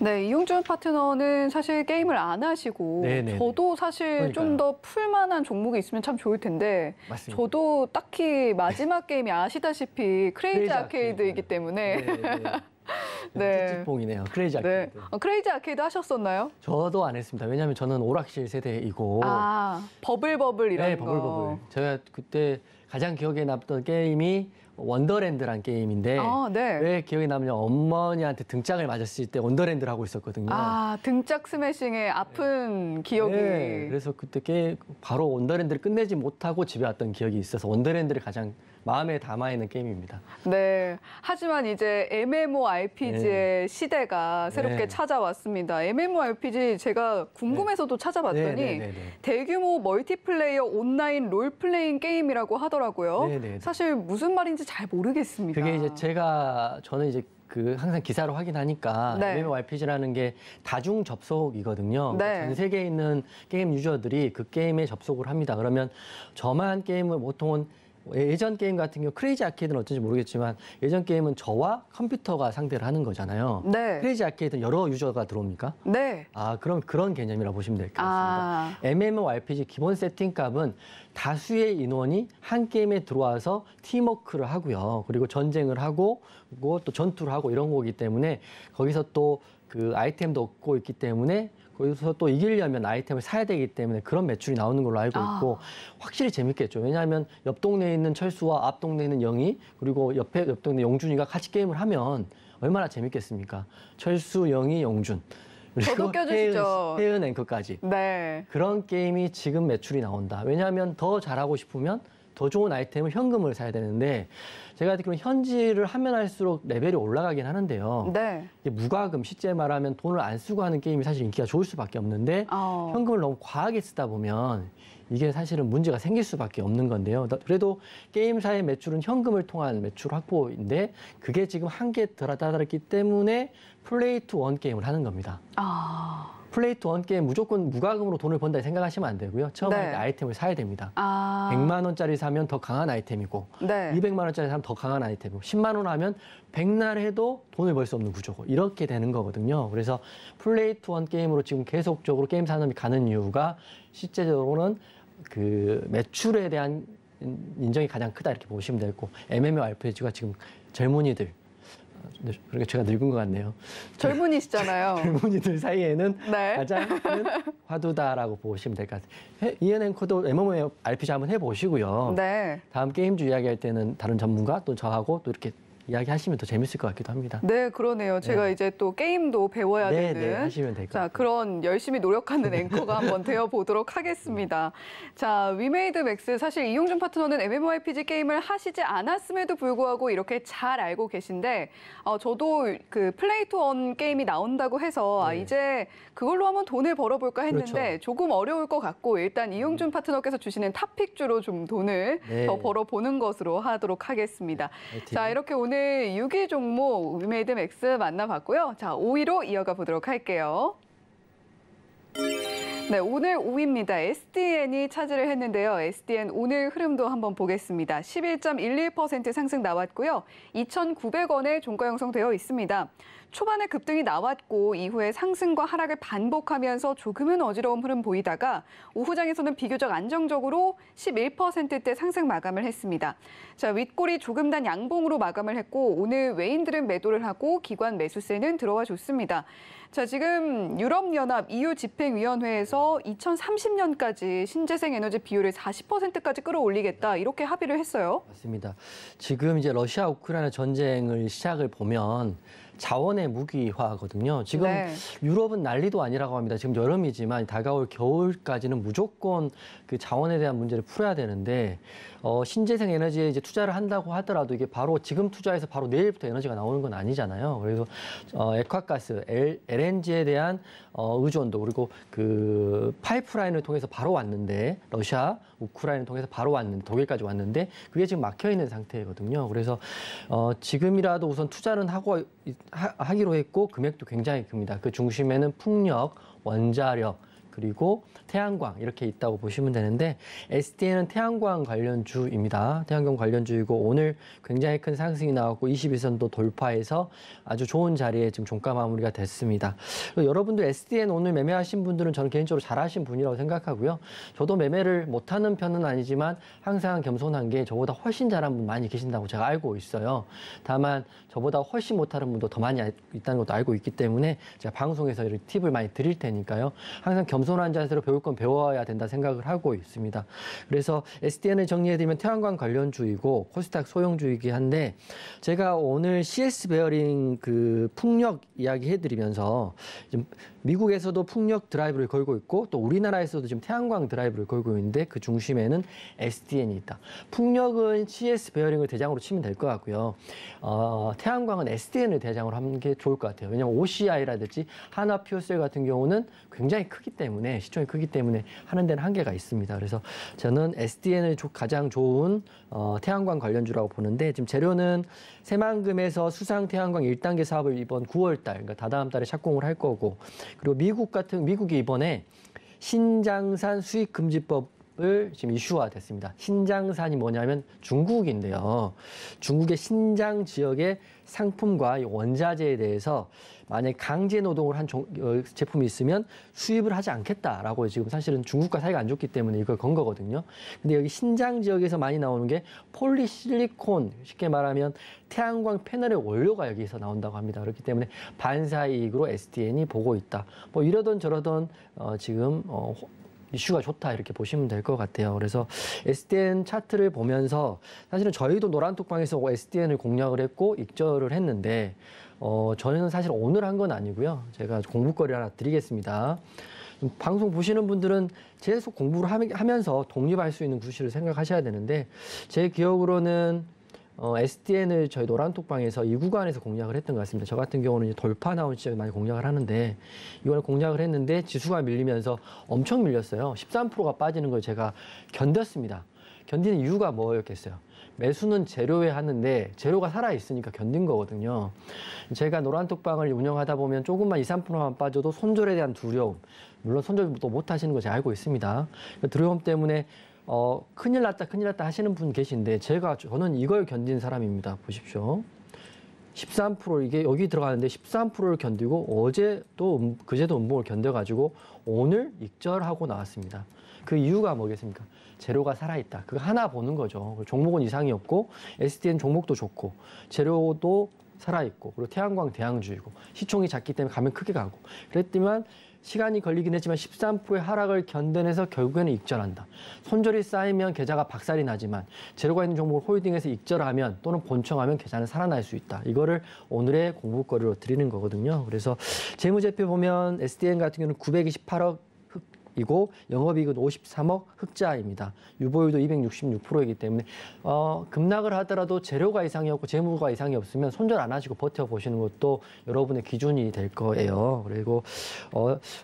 B: 네, 이용준 파트너는 사실 게임을 안 하시고,
C: 네네네.
B: 저도 사실 좀 더 풀만한 종목이 있으면 참 좋을 텐데,
C: 맞습니다.
B: 저도 딱히 마지막 게임이 아시다시피 크레이지 아케이드이기 때문에.
C: 네. 찌찌뽕이네요. 크레이지 아케이드.
B: 네. 크레이지 아케이드 하셨었나요?
C: 저도 안 했습니다. 왜냐하면 저는 오락실 세대이고.
B: 버블 이런
C: 네,
B: 거.
C: 버블. 제가 그때 가장 기억에 남던 게임이 원더랜드란 게임인데,
B: 네.
C: 왜 기억에 남냐, 어머니한테 등짝을 맞았을 때 원더랜드를 하고 있었거든요.
B: 등짝 스매싱의 아픈 기억이.
C: 네, 그래서 그때 바로 원더랜드를 끝내지 못하고 집에 왔던 기억이 있어서 원더랜드를 가장 마음에 담아있는 게임입니다.
B: 네. 하지만 이제 MMORPG의 시대가 새롭게
C: 네.
B: 찾아왔습니다. MMORPG 제가 궁금해서도 찾아봤더니 대규모 멀티플레이어 온라인 롤플레잉 게임이라고 하더라고요. 사실 무슨 말인지 잘 모르겠습니다.
C: 그게 이제 저는 이제 항상 기사로 확인하니까 MMORPG라는 게 다중 접속이거든요. 전 세계에 있는 게임 유저들이 그 게임에 접속을 합니다. 그러면 저만 게임을 보통은, 예전 게임 같은 경우 크레이지 아케이드는 어쩐지 모르겠지만 예전 게임은 저와 컴퓨터가 상대를 하는 거잖아요. 크레이지 아케이드는 여러 유저가 들어옵니까?
B: 네.
C: 그럼 그런 개념이라고 보시면 될 것 같습니다. MMORPG 기본 세팅값은 다수의 인원이 한 게임에 들어와서 팀워크를 하고요. 그리고 전쟁을 하고, 그리고 또 전투를 하고 이런 거기 때문에 거기서 또 그 아이템도 얻고 있기 때문에 거기서 또 이기려면 아이템을 사야 되기 때문에 그런 매출이 나오는 걸로 알고 있고, 확실히 재밌겠죠. 왜냐하면 옆 동네에 있는 철수와 앞 동네에 있는 영희, 그리고 옆 동네 용준이가 같이 게임을 하면 얼마나 재밌겠습니까? 철수, 영희, 용준.
B: 저도 껴주시죠.
C: 혜은 앵커까지.
B: 네.
C: 그런 게임이 지금 매출이 나온다. 왜냐하면 더 잘하고 싶으면 더 좋은 아이템을 현금을 사야 되는데, 제가 듣기로는 현질을 하면 할수록 레벨이 올라가긴 하는데요. 이게 무과금, 실제 말하면 돈을 안 쓰고 하는 게임이 사실 인기가 좋을 수밖에 없는데, 현금을 너무 과하게 쓰다 보면 이게 사실은 문제가 생길 수밖에 없는 건데요. 그래도 게임사의 매출은 현금을 통한 매출 확보인데, 그게 지금 한계에 다다랐기 때문에 플레이 투 원 게임을 하는 겁니다. 플레이 투 원 게임 무조건 무과금으로 돈을 번다 생각하시면 안 되고요. 처음 할 때 아이템을 사야 됩니다. 100만 원짜리 사면 더 강한 아이템이고, 200만 원짜리 사면 더 강한 아이템이고, 10만 원 하면 백날 해도 돈을 벌 수 없는 구조고, 이렇게 되는 거거든요. 그래서 플레이 투 원 게임으로 지금 계속적으로 게임 산업이 가는 이유가 실제적으로는 그 매출에 대한 인정이 가장 크다, 이렇게 보시면 되고, MMORPG가 지금 젊은이들, 그러니까 제가 늙은 것 같네요.
B: 젊은이시잖아요.
C: 젊은이들 사이에는 가장 큰 화두다라고 보시면 될 것 같아요. 이엔 앵커도 MMORPG 한번 해보시고요. 다음 게임주 이야기할 때는 다른 전문가 또 저하고 또 이렇게 이야기하시면 더 재밌을 것 같기도 합니다.
B: 네, 그러네요. 제가 이제 또 게임도 배워야 되는
C: 하시면 될 것 같아요.
B: 그런 열심히 노력하는 앵커가 한번 되어보도록 하겠습니다. 자, 위메이드 맥스, 사실 이용준 파트너는 MMORPG 게임을 하시지 않았음에도 불구하고 이렇게 잘 알고 계신데, 저도 그 플레이 투 원 게임이 나온다고 해서 이제 그걸로 한번 돈을 벌어볼까 했는데 조금 어려울 것 같고, 일단 이용준 파트너께서 주시는 탑픽주로 좀 돈을 더 벌어보는 것으로 하도록 하겠습니다. 자, 이렇게 오늘 오늘 6위 종목 위메이드맥스 만나봤고요. 자, 5위로 이어가 보도록 할게요. 네, 오늘 5위입니다. SDN이 차지를 했는데요. SDN 오늘 흐름도 한번 보겠습니다. 11.11% 상승 나왔고요. 2,900원에 종가 형성되어 있습니다. 초반에 급등이 나왔고 이후에 상승과 하락을 반복하면서 조금은 어지러운 흐름 보이다가 오후장에서는 비교적 안정적으로 11%대 상승 마감을 했습니다. 자, 윗골이 조금 단 양봉으로 마감을 했고 오늘 외인들은 매도를 하고 기관 매수세는 들어와 줬습니다. 자, 지금 유럽연합 EU 집행위원회에서 2030년까지 신재생 에너지 비율을 40%까지 끌어올리겠다 이렇게 합의를 했어요.
C: 맞습니다. 지금 이제 러시아 우크라이나 전쟁을 시작을 보면 자원의 무기화거든요. 지금
B: 네.
C: 유럽은 난리도 아니라고 합니다. 지금 여름이지만 다가올 겨울까지는 무조건 그 자원에 대한 문제를 풀어야 되는데 신재생 에너지에 이제 투자를 한다고 하더라도 이게 바로 지금 투자해서 바로 내일부터 에너지가 나오는 건 아니잖아요. 그래서 액화가스, LNG에 대한 의존도 그리고 그 파이프라인을 통해서 바로 왔는데 러시아, 우크라이나를 통해서 바로 왔는데 독일까지 왔는데 그게 지금 막혀 있는 상태거든요. 그래서 지금이라도 우선 투자는 하기로 했고 금액도 굉장히 큽니다. 그 중심에는 풍력, 원자력 그리고 태양광 이렇게 있다고 보시면 되는데 SDN은 태양광 관련주입니다. 태양광 관련주이고 오늘 굉장히 큰 상승이 나왔고 21선도 돌파해서 아주 좋은 자리에 지금 종가 마무리가 됐습니다. 여러분들 SDN 오늘 매매하신 분들은 저는 개인적으로 잘하신 분이라고 생각하고요. 저도 매매를 못하는 편은 아니지만 항상 겸손한 게 저보다 훨씬 잘한 분 많이 계신다고 제가 알고 있어요. 다만 저보다 훨씬 못하는 분도 더 많이 있다는 것도 알고 있기 때문에 제가 방송에서 이렇게 팁을 많이 드릴 테니까요. 항상 겸손한 자세로 배울 건 배워야 된다 생각을 하고 있습니다. 그래서 SDN을 정리해드리면 태양광 관련주이고 코스닥 소형주이긴 한데 제가 오늘 CS 베어링 그 풍력 이야기 해드리면서 좀 미국에서도 풍력 드라이브를 걸고 있고 또 우리나라에서도 지금 태양광 드라이브를 걸고 있는데 그 중심에는 SDN이 있다. 풍력은 CS 베어링을 대장으로 치면 될 것 같고요. 태양광은 SDN을 대장으로 하는 게 좋을 것 같아요. 왜냐하면 OCI라든지 하나퓨어셀 같은 경우는 굉장히 크기 때문에 시총이 크기 때문에 하는 데는 한계가 있습니다. 그래서 저는 SDN을 가장 좋은 태양광 관련주라고 보는데 지금 재료는 새만금에서 수상 태양광 1단계 사업을 이번 9월 달, 그러니까 다다음 달에 착공을 할 거고 그리고 미국이 이번에 신장산 수입금지법을 지금 이슈화됐습니다. 신장산이 뭐냐면 중국인데요. 중국의 신장 지역의 상품과 원자재에 대해서 만약에 강제 노동을 한 제품이 있으면 수입을 하지 않겠다라고 지금 사실은 중국과 사이가 안 좋기 때문에 이걸 건 거거든요. 근데 여기 신장 지역에서 많이 나오는 게 폴리실리콘, 쉽게 말하면 태양광 패널의 원료가 여기서 나온다고 합니다. 그렇기 때문에 반사이익으로 SDN이 보고 있다. 뭐 이러던 저러던 지금 이슈가 좋다 이렇게 보시면 될 것 같아요. 그래서 SDN 차트를 보면서 사실은 저희도 노란톡방에서 SDN을 공략을 했고 익절을 했는데 저는 사실 오늘 한 건 아니고요. 제가 공부거리 하나 드리겠습니다. 방송 보시는 분들은 계속 공부를 하면서 독립할 수 있는 구실을 생각하셔야 되는데 제 기억으로는 SDN을 저희 노란톡방에서 이 구간에서 공략을 했던 것 같습니다. 저 같은 경우는 이제 돌파 나온 시점에 많이 공략을 하는데 이걸 공략을 했는데 지수가 밀리면서 엄청 밀렸어요. 13%가 빠지는 걸 제가 견뎠습니다. 견디는 이유가 뭐였겠어요? 매수는 재료에 하는데 재료가 살아있으니까 견딘 거거든요. 제가 노란톡방을 운영하다 보면 조금만 2, 3%만 빠져도 손절에 대한 두려움, 물론 손절도 못 하시는 거 제가 알고 있습니다. 두려움 때문에 큰일 났다 하시는 분 계신데 저는 이걸 견딘 사람입니다. 보십시오. 13% 이게 여기 들어가는데 13%를 견디고 어제도 그제도 음봉을 견뎌가지고 오늘 익절하고 나왔습니다. 그 이유가 뭐겠습니까? 재료가 살아있다. 그거 하나 보는 거죠. 종목은 이상이 없고 SDN 종목도 좋고 재료도 살아있고 그리고 태양광 대항주이고 시총이 작기 때문에 가면 크게 가고 그랬지만 시간이 걸리긴 했지만 13%의 하락을 견뎌내서 결국에는 익절한다. 손절이 쌓이면 계좌가 박살이 나지만 재료가 있는 종목을 홀딩해서 익절하면 또는 본청하면 계좌는 살아날 수 있다. 이거를 오늘의 공부거리로 드리는 거거든요. 그래서 재무제표 보면 SDN 같은 경우는 928억 이고 영업이익은 53억 흑자입니다. 유보율도 266%이기 때문에 급락을 하더라도 재료가 이상이 없고 재무가 이상이 없으면 손절 안 하시고 버텨보시는 것도 여러분의 기준이 될 거예요. 그리고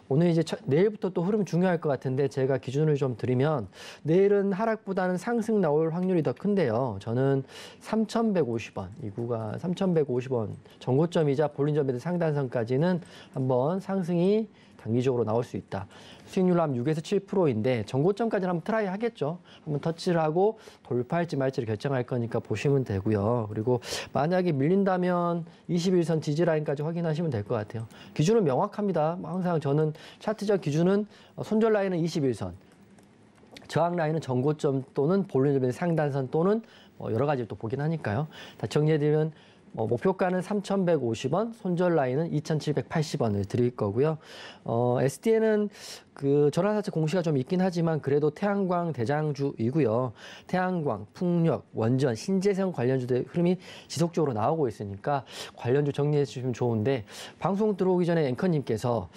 C: 오늘 이제 내일부터 또 흐름 중요할 것 같은데 제가 기준을 좀 드리면 내일은 하락보다는 상승 나올 확률이 더 큰데요. 저는 3,150원, 이 구가 3,150원 전고점이자 볼린저밴드 상단선까지는 한번 상승이 단기적으로 나올 수 있다. 수익률로 하면 6에서 7%인데 전고점까지는 한번 트라이 하겠죠. 한번 터치를 하고 돌파할지 말지를 결정할 거니까 보시면 되고요. 그리고 만약에 밀린다면 21선 지지라인까지 확인하시면 될 것 같아요. 기준은 명확합니다. 항상 저는 차트적 기준은 손절 라인은 21선, 저항 라인은 전고점 또는 볼린저밴드 상단선 또는 여러 가지를 또 보긴 하니까요. 다 정리해드리면 목표가는 3,150원, 손절 라인은 2,780원을 드릴 거고요. SDN은 그 전환사채 공시가 좀 있긴 하지만 그래도 태양광 대장주이고요. 태양광, 풍력, 원전, 신재생 관련주들 흐름이 지속적으로 나오고 있으니까 관련주 정리해 주시면 좋은데 방송 들어오기 전에 앵커님께서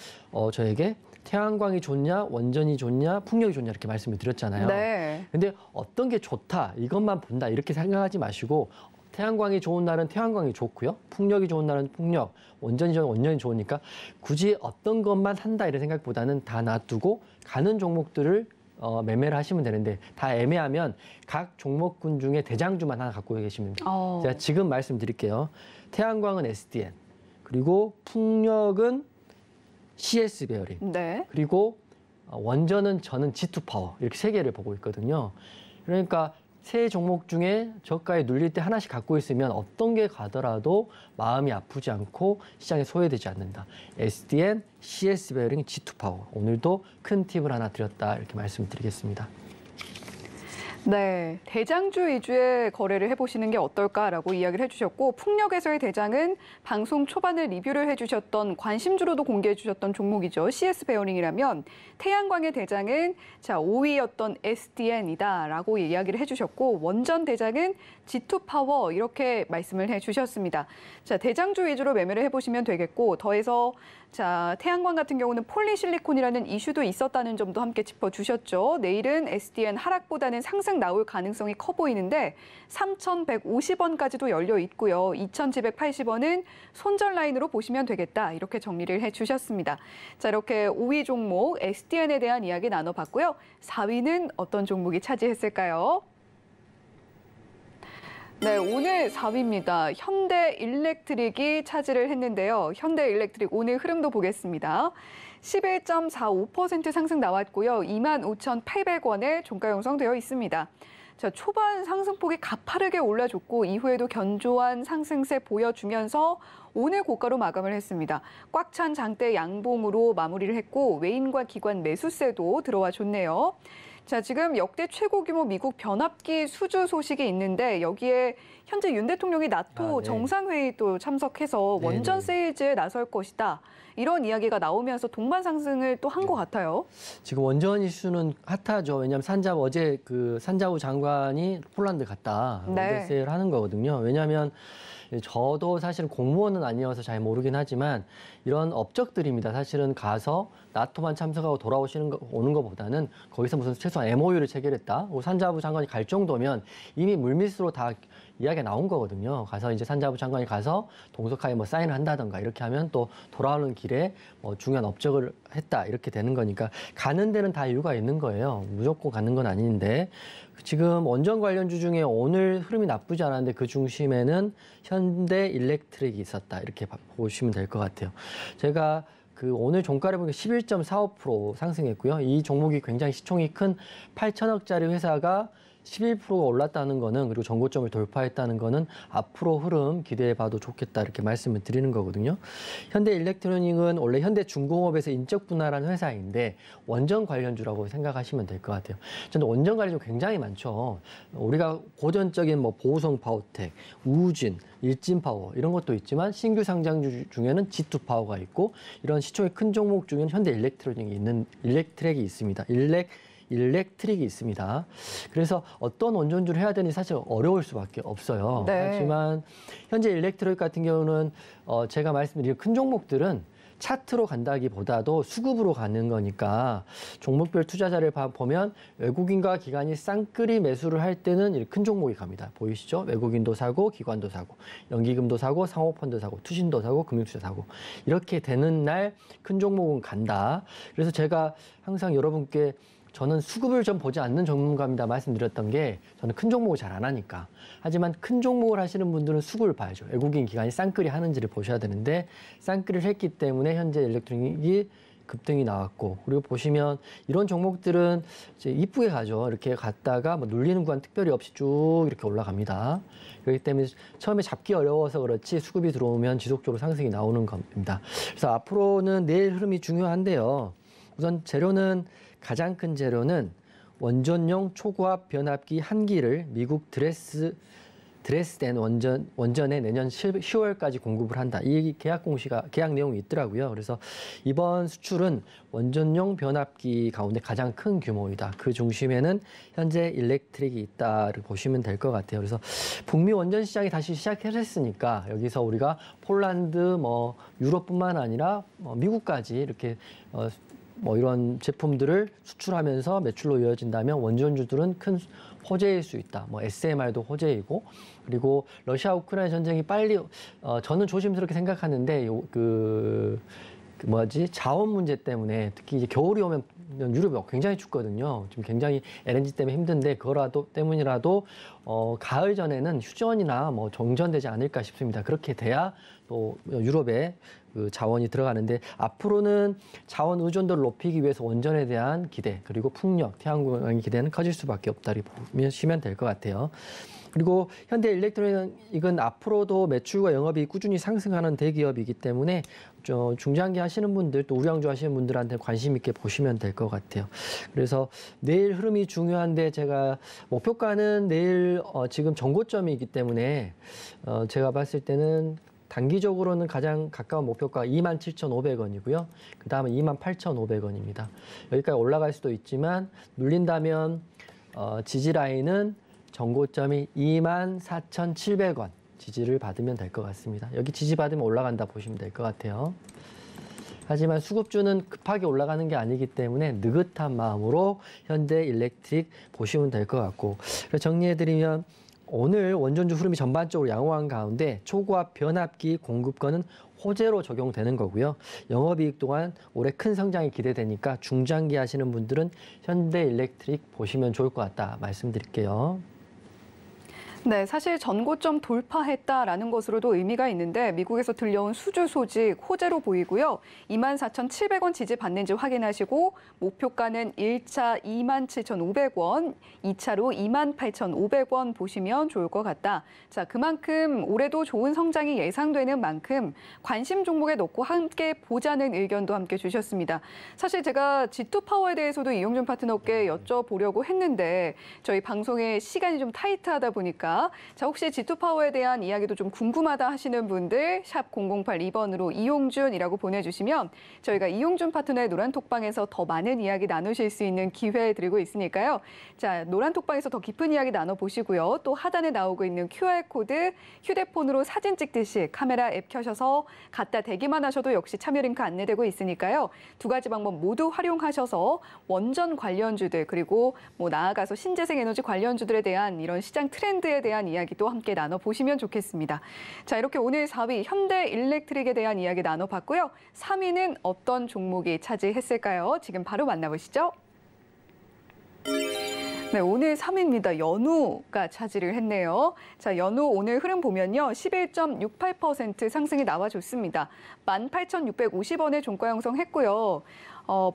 C: 저에게 태양광이 좋냐, 원전이 좋냐, 풍력이 좋냐 이렇게 말씀을 드렸잖아요.
B: 네.
C: 근데 어떤 게 좋다, 이것만 본다 이렇게 생각하지 마시고 태양광이 좋은 날은 태양광이 좋고요. 풍력이 좋은 날은 풍력, 원전이 좋은 원전이 좋으니까 굳이 어떤 것만 한다 이런 생각보다는 다 놔두고 가는 종목들을 매매를 하시면 되는데 다 애매하면 각 종목군 중에 대장주만 하나 갖고 계시면 돼요. 제가 지금 말씀드릴게요. 태양광은 SDN, 그리고 풍력은 CS 베어링,
B: 네.
C: 그리고 원전은 저는 G2파워 이렇게 세 개를 보고 있거든요. 그러니까 세 종목 중에 저가에 눌릴 때 하나씩 갖고 있으면 어떤 게 가더라도 마음이 아프지 않고 시장에 소외되지 않는다. SDN, CS 베어링, G2파워. 오늘도 큰 팁을 하나 드렸다 이렇게 말씀드리겠습니다.
B: 네, 대장주 위주의 거래를 해보시는 게 어떨까라고 이야기를 해주셨고 풍력에서의 대장은 방송 초반에 리뷰를 해주셨던 관심주로도 공개해 주셨던 종목이죠. CS 베어링이라면 태양광의 대장은 5위였던 SDN이다라고 이야기를 해주셨고 원전 대장은 G2파워 이렇게 말씀을 해주셨습니다. 자, 대장주 위주로 매매를 해보시면 되겠고 더해서 태양광 같은 경우는 폴리실리콘이라는 이슈도 있었다는 점도 함께 짚어주셨죠. 내일은 SDN 하락보다는 상승 나올 가능성이 커 보이는데 3,150원까지도 열려 있고요. 2,780원은 손절 라인으로 보시면 되겠다. 이렇게 정리를 해주셨습니다. 자, 이렇게 5위 종목 SDN에 대한 이야기 나눠봤고요. 4위는 어떤 종목이 차지했을까요? 네, 오늘 4위입니다. 현대일렉트릭이 차지를 했는데요. 현대일렉트릭 오늘 흐름도 보겠습니다. 11.45% 상승 나왔고요. 25,800원에 종가 형성되어 있습니다. 자, 초반 상승폭이 가파르게 올라줬고 이후에도 견조한 상승세 보여주면서 오늘 고가로 마감을 했습니다. 꽉 찬 장대 양봉으로 마무리를 했고 외인과 기관 매수세도 들어와 줬네요. 자, 지금 역대 최고 규모 미국 변압기 수주 소식이 있는데 여기에 현재 윤 대통령이 나토
C: 네.
B: 정상회의도 참석해서 원전 세일즈에 나설 것이다. 이런 이야기가 나오면서 동반 상승을 또 한 것 같아요.
C: 지금 원전 이슈는 핫하죠. 왜냐하면 어제 그 산자부 장관이 폴란드 갔다 원전 세일 하는 거거든요. 왜냐하면 저도 사실은 공무원은 아니어서 잘 모르긴 하지만 이런 업적들입니다. 사실은 가서 나토만 참석하고 오는 것보다는 거기서 무슨 최소한 MOU를 체결했다. 산자부 장관이 갈 정도면 이미 물밑으로 다 이야기가 나온 거거든요. 가서 이제 산자부 장관이 가서 동석하에 사인을 한다던가 이렇게 하면 또 돌아오는 길에 중요한 업적을 했다 이렇게 되는 거니까 가는 데는 다 이유가 있는 거예요. 무조건 가는 건 아닌데 지금 원전 관련주 중에 오늘 흐름이 나쁘지 않았는데 그 중심에는 현대일렉트릭이 있었다 이렇게 보시면 될 것 같아요. 제가 오늘 종가를 보니까 11.45% 상승했고요. 이 종목이 굉장히 시총이 큰 8천억짜리 회사가 11%가 올랐다는 거는 그리고 전고점을 돌파했다는 거는 앞으로 흐름 기대해봐도 좋겠다 이렇게 말씀을 드리는 거거든요. 현대일렉트로닉은 원래 현대중공업에서 인적 분할한 회사인데 원전 관련주라고 생각하시면 될 것 같아요. 저는 원전 관련주 굉장히 많죠. 우리가 고전적인 보성 파워텍, 우진, 일진파워 이런 것도 있지만 신규 상장주 중에는 G2파워가 있고 이런 시총이 큰 종목 중에는 현대일렉트로닉이 일렉트랙이 있습니다. 일렉트릭이 있습니다. 그래서 어떤 원전주를 해야 되는지 사실 어려울 수밖에 없어요.
B: 네.
C: 하지만 현재 일렉트릭 같은 경우는 제가 말씀드린 큰 종목들은 차트로 간다기보다도 수급으로 가는 거니까 종목별 투자자를 보면 외국인과 기관이 쌍끌이 매수를 할 때는 이렇게 큰 종목이 갑니다. 보이시죠? 외국인도 사고 기관도 사고 연기금도 사고 상호펀드 사고 투신도 사고 금융투자 사고 이렇게 되는 날 큰 종목은 간다. 그래서 제가 항상 여러분께 저는 수급을 좀 보지 않는 전문가입니다 말씀드렸던 게 저는 큰 종목을 잘 안 하니까. 하지만 큰 종목을 하시는 분들은 수급을 봐야죠. 외국인 기관이 쌍끌이 하는지를 보셔야 되는데 쌍끌이를 했기 때문에 현재 일렉트릭이 급등이 나왔고 그리고 보시면 이런 종목들은 이제 이쁘게 가죠. 이렇게 갔다가 뭐 눌리는 구간 특별히 없이 쭉 이렇게 올라갑니다. 그렇기 때문에 처음에 잡기 어려워서 그렇지 수급이 들어오면 지속적으로 상승이 나오는 겁니다. 그래서 앞으로는 내일 흐름이 중요한데요. 우선 재료는 가장 큰 재료는 원전용 초고압 변압기 한 기를 미국 드레스덴 원전에 내년 10월까지 공급을 한다. 이 계약 내용이 있더라고요. 그래서 이번 수출은 원전용 변압기 가운데 가장 큰 규모이다. 그 중심에는 현재 일렉트릭이 있다를 보시면 될 것 같아요. 그래서 북미 원전 시장이 다시 시작했으니까 여기서 우리가 폴란드, 뭐 유럽뿐만 아니라 미국까지 이렇게 이런 제품들을 수출하면서 매출로 이어진다면 원전주들은 큰 호재일 수 있다. SMR도 호재이고 그리고 러시아 우크라이나 전쟁이 빨리 저는 조심스럽게 생각하는데 자원 문제 때문에 특히 이제 겨울이 오면 유럽이 굉장히 춥거든요. 지금 굉장히 LNG 때문에 힘든데 그거라도 때문이라도 가을 전에는 휴전이나 정전되지 않을까 싶습니다. 그렇게 돼야 또 유럽에 그 자원이 들어가는데 앞으로는 자원 의존도를 높이기 위해서 원전에 대한 기대 그리고 풍력, 태양광의 기대는 커질 수밖에 없다리 보시면 될 것 같아요. 그리고 현대 일렉트로닉은 앞으로도 매출과 영업이 꾸준히 상승하는 대기업이기 때문에 중장기 하시는 분들 또 우량주 하시는 분들한테 관심 있게 보시면 될 것 같아요. 그래서 내일 흐름이 중요한데 제가 목표가는 내일 지금 전고점이기 때문에 제가 봤을 때는 단기적으로는 가장 가까운 목표가 27,500원이고요. 그 다음에 28,500원입니다. 여기까지 올라갈 수도 있지만 눌린다면 지지 라인은 전고점이 24,700원 지지를 받으면 될 것 같습니다. 여기 지지 받으면 올라간다 보시면 될 것 같아요. 하지만 수급주는 급하게 올라가는 게 아니기 때문에 느긋한 마음으로 현대 일렉트릭 보시면 될 것 같고 그래서 정리해드리면 오늘 원전주 흐름이 전반적으로 양호한 가운데 초고압 변압기 공급권은 호재로 적용되는 거고요. 영업이익 또한 올해 큰 성장이 기대되니까 중장기 하시는 분들은 현대 일렉트릭 보시면 좋을 것 같다 말씀드릴게요.
B: 네, 사실 전고점 돌파했다라는 것으로도 의미가 있는데 미국에서 들려온 수주 소식 호재로 보이고요. 24,700원 지지 받는지 확인하시고 목표가는 1차 27,500원, 2차로 28,500원 보시면 좋을 것 같다. 자, 그만큼 올해도 좋은 성장이 예상되는 만큼 관심 종목에 넣고 함께 보자는 의견도 함께 주셨습니다. 사실 제가 G2파워에 대해서도 이용준 파트너께 여쭤보려고 했는데 저희 방송에 시간이 좀 타이트하다 보니까 자, 혹시 G2파워에 대한 이야기도 좀 궁금하다 하시는 분들 샵 0082번으로 이용준이라고 보내주시면 저희가 이용준 파트너의 노란톡방에서 더 많은 이야기 나누실 수 있는 기회 드리고 있으니까요. 자, 노란톡방에서 더 깊은 이야기 나눠보시고요. 또 하단에 나오고 있는 QR코드 휴대폰으로 사진 찍듯이 카메라 앱 켜셔서 갖다 대기만 하셔도 역시 참여 링크 안내되고 있으니까요. 두 가지 방법 모두 활용하셔서 원전 관련주들 그리고 나아가서 신재생 에너지 관련주들에 대한 이런 시장 트렌드에 대한 이야기도 함께 나눠보시면 좋겠습니다. 자, 이렇게 오늘 4위 현대 일렉트릭에 대한 이야기 나눠봤고요. 3위는 어떤 종목이 차지했을까요? 지금 바로 만나보시죠. 네, 오늘 3위입니다. 연우가 차지를 했네요. 자, 연우 오늘 흐름 보면요. 11.68% 상승이 나와줬습니다. 18,650원에 종가 형성했고요.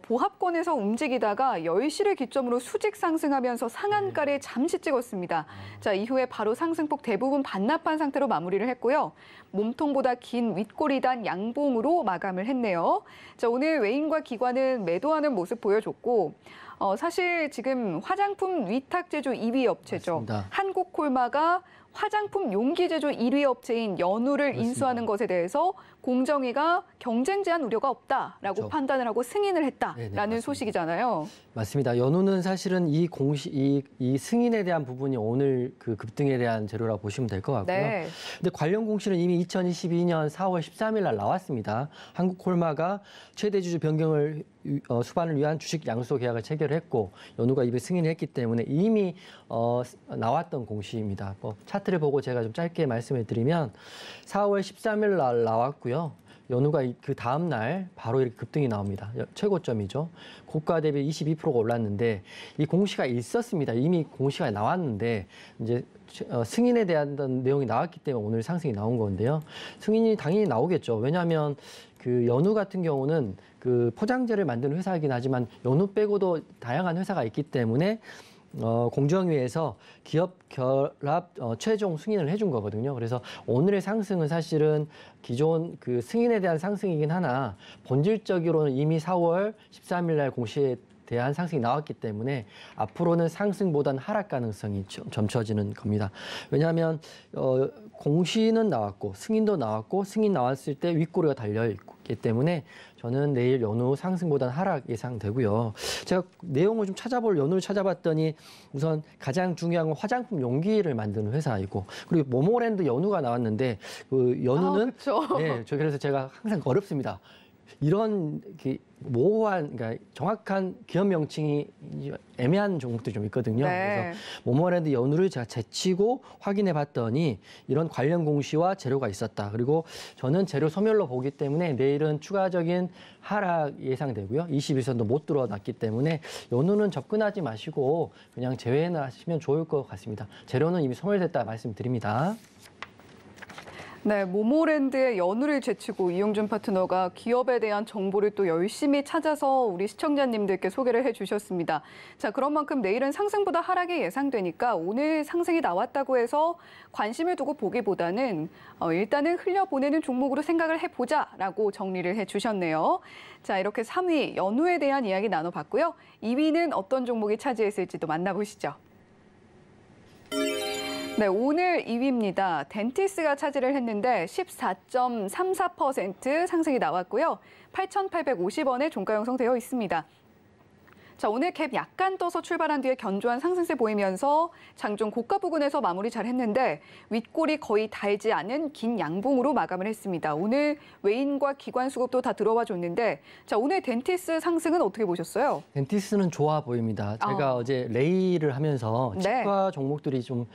B: 보합권에서 움직이다가 10시를 기점으로 수직 상승하면서 상한가를 잠시 찍었습니다. 자, 이후에 바로 상승폭 대부분 반납한 상태로 마무리를 했고요. 몸통보다 긴 윗꼬리단 양봉으로 마감을 했네요. 자, 오늘 외인과 기관은 매도하는 모습 보여줬고 사실 지금 화장품 위탁 제조 2위 업체죠.
C: 맞습니다.
B: 한국콜마가 화장품 용기 제조 1위 업체인 연우를
C: 그렇습니다.
B: 인수하는 것에 대해서 공정위가 경쟁 제한 우려가 없다라고
C: 그렇죠.
B: 판단을 하고 승인을
C: 네네,
B: 했다라는
C: 맞습니다.
B: 소식이잖아요.
C: 맞습니다. 연우는 사실은 이 승인에 대한 부분이 오늘 그 급등에 대한 재료라고 보시면 될 것 같고요.
B: 네.
C: 근데 관련 공시는 이미 2022년 4월 13일 날 나왔습니다. 한국콜마가 최대 주주 변경을 수반을 위한 주식 양수도 계약을 체결했고 연우가 이에 승인을 했기 때문에 이미 나왔던 공시입니다. 차트를 보고 제가 좀 짧게 말씀을 드리면 4월 13일 날 나왔고요. 연우가 그 다음 날 바로 이렇게 급등이 나옵니다. 최고점이죠. 고가 대비 22%가 올랐는데 이 공시가 있었습니다. 이미 공시가 나왔는데 이제 승인에 대한 내용이 나왔기 때문에 오늘 상승이 나온 건데요. 승인이 당연히 나오겠죠. 왜냐하면 그 연우 같은 경우는 그 포장재를 만드는 회사이긴 하지만 연우 빼고도 다양한 회사가 있기 때문에 공정위에서 기업 결합 최종 승인을 해준 거거든요. 그래서 오늘의 상승은 사실은 기존 그 승인에 대한 상승이긴 하나 본질적으로는 이미 4월 13일 날 공시에 대한 상승이 나왔기 때문에 앞으로는 상승보다는 하락 가능성이 점쳐지는 겁니다. 왜냐하면 공시는 나왔고 승인도 나왔고 승인 나왔을 때 윗꼬리가 달려있기 때문에 저는 내일 연우 상승보다는 하락 예상되고요. 제가 내용을 좀 연우를 찾아봤더니 우선 가장 중요한 건 화장품 용기를 만드는 회사이고 그리고 모모랜드 연우가 나왔는데 그 연우는 네, 그래서 제가 항상 어렵습니다. 이런 모호한, 그러니까 정확한 기업 명칭이 애매한 종목들이 좀 있거든요.
B: 네.
C: 그래서 모모랜드 연우를 제가 제치고 확인해 봤더니 이런 관련 공시와 재료가 있었다. 그리고 저는 재료 소멸로 보기 때문에 내일은 추가적인 하락 예상되고요. 21선도 못 들어놨기 때문에 연우는 접근하지 마시고 그냥 제외하시면 좋을 것 같습니다. 재료는 이미 소멸됐다 말씀드립니다.
B: 네, 모모랜드의 연우를 제치고 이용준 파트너가 기업에 대한 정보를 또 열심히 찾아서 우리 시청자님들께 소개를 해주셨습니다. 자, 그런 만큼 내일은 상승보다 하락이 예상되니까 오늘 상승이 나왔다고 해서 관심을 두고 보기보다는 일단은 흘려보내는 종목으로 생각을 해보자라고 정리를 해주셨네요. 자, 이렇게 3위 연우에 대한 이야기 나눠봤고요. 2위는 어떤 종목이 차지했을지도 만나보시죠. 네, 오늘 2위입니다. 덴티스가 차지를 했는데 14.34% 상승이 나왔고요. 8,850원에 종가 형성되어 있습니다. 자, 오늘 갭 약간 떠서 출발한 뒤에 견조한 상승세 보이면서 장중 고가 부근에서 마무리 잘 했는데 윗골이 거의 닳지 않은 긴 양봉으로 마감을 했습니다. 오늘 외인과 기관 수급도 다 들어와 줬는데 자, 오늘 덴티스 상승은 어떻게 보셨어요?
C: 덴티스는 좋아 보입니다. 제가 어제 레이를 하면서 치과 종목들이 좀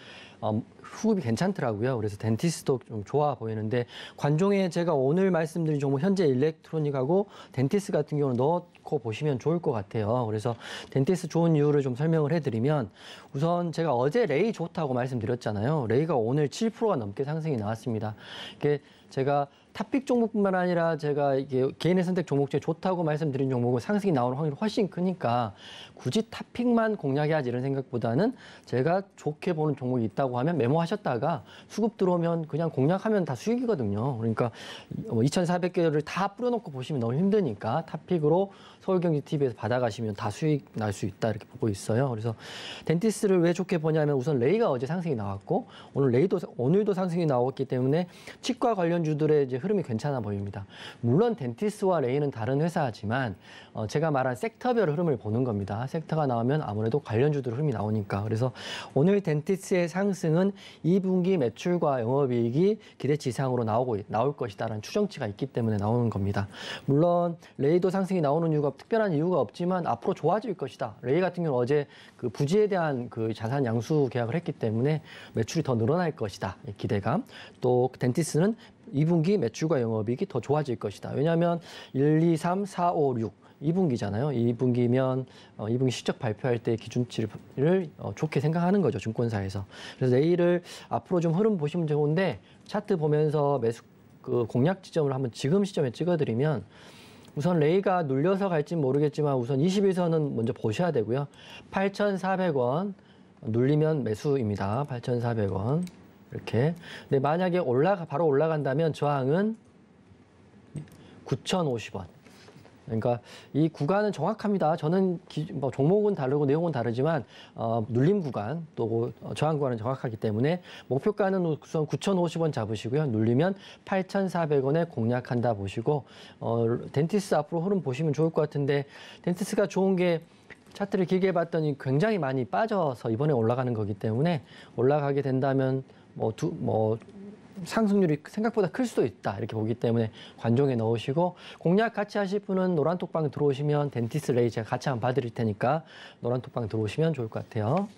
C: 호흡이 괜찮더라고요. 그래서 덴티스도 좀 좋아 보이는데 관종에 제가 오늘 말씀드린 종목 현재 일렉트로닉하고 덴티스 같은 경우는 넣고 보시면 좋을 것 같아요. 그래서 덴티스 좋은 이유를 좀 설명을 해드리면 우선 제가 어제 레이 좋다고 말씀드렸잖아요. 레이가 오늘 7%가 넘게 상승이 나왔습니다. 이게 제가 탑픽 종목뿐만 아니라 제가 이게 개인의 선택 종목 중에 좋다고 말씀드린 종목은 상승이 나오는 확률이 훨씬 크니까 굳이 탑픽만 공략해야지 이런 생각보다는 제가 좋게 보는 종목이 있다고 하면 메모하셨다가 수급 들어오면 그냥 공략하면 다 수익이거든요. 그러니까 2,400개를 다 뿌려놓고 보시면 너무 힘드니까 탑픽으로 서울경제TV에서 받아가시면 다 수익 날 수 있다 이렇게 보고 있어요. 그래서 덴티스를 왜 좋게 보냐면 우선 레이가 어제 상승이 나왔고 오늘도 상승이 나왔기 때문에 치과 관련주들의 이제 흐름이 괜찮아 보입니다. 물론 덴티스와 레이는 다른 회사지만 제가 말한 섹터별 흐름을 보는 겁니다. 섹터가 나오면 아무래도 관련주들 흐름이 나오니까. 그래서 오늘 덴티스의 상승은 2분기 매출과 영업이익이 기대치 이상으로 나올 것이다라는 추정치가 있기 때문에 나오는 겁니다. 물론 레이도 상승이 나오는 이유가 특별한 이유가 없지만 앞으로 좋아질 것이다. 레이 같은 경우는 어제 그 부지에 대한 그 자산 양수 계약을 했기 때문에 매출이 더 늘어날 것이다. 기대감. 또 덴티스는 2분기 매출과 영업이익이 더 좋아질 것이다. 왜냐하면 1, 2, 3, 4, 5, 6 2분기잖아요. 2분기면 2분기 실적 발표할 때 기준치를 좋게 생각하는 거죠. 증권사에서. 그래서 내일을 앞으로 좀 흐름 보시면 좋은데 차트 보면서 매수 그 공략 지점을 한번 지금 시점에 찍어드리면 우선 레이가 눌려서 갈지는 모르겠지만 우선 21선은 먼저 보셔야 되고요. 8,400원 눌리면 매수입니다. 8,400원 이렇게. 근데 만약에 바로 올라간다면 저항은 9,050원. 그러니까 이 구간은 정확합니다. 저는 뭐 종목은 다르고 내용은 다르지만 눌림 구간 또 저항 구간은 정확하기 때문에 목표가는 우선 9,050원 잡으시고요. 눌리면 8,400원에 공략한다 보시고 덴티스 앞으로 흐름 보시면 좋을 것 같은데 덴티스가 좋은 게 차트를 길게 봤더니 굉장히 많이 빠져서 이번에 올라가는 거기 때문에 올라가게 된다면 상승률이 생각보다 클 수도 있다 이렇게 보기 때문에 관종에 넣으시고 공략 같이 하실 분은 노란톡방 들어오시면 덴티스 레이 제가 같이 한번 봐드릴 테니까 노란톡방 들어오시면 좋을 것 같아요.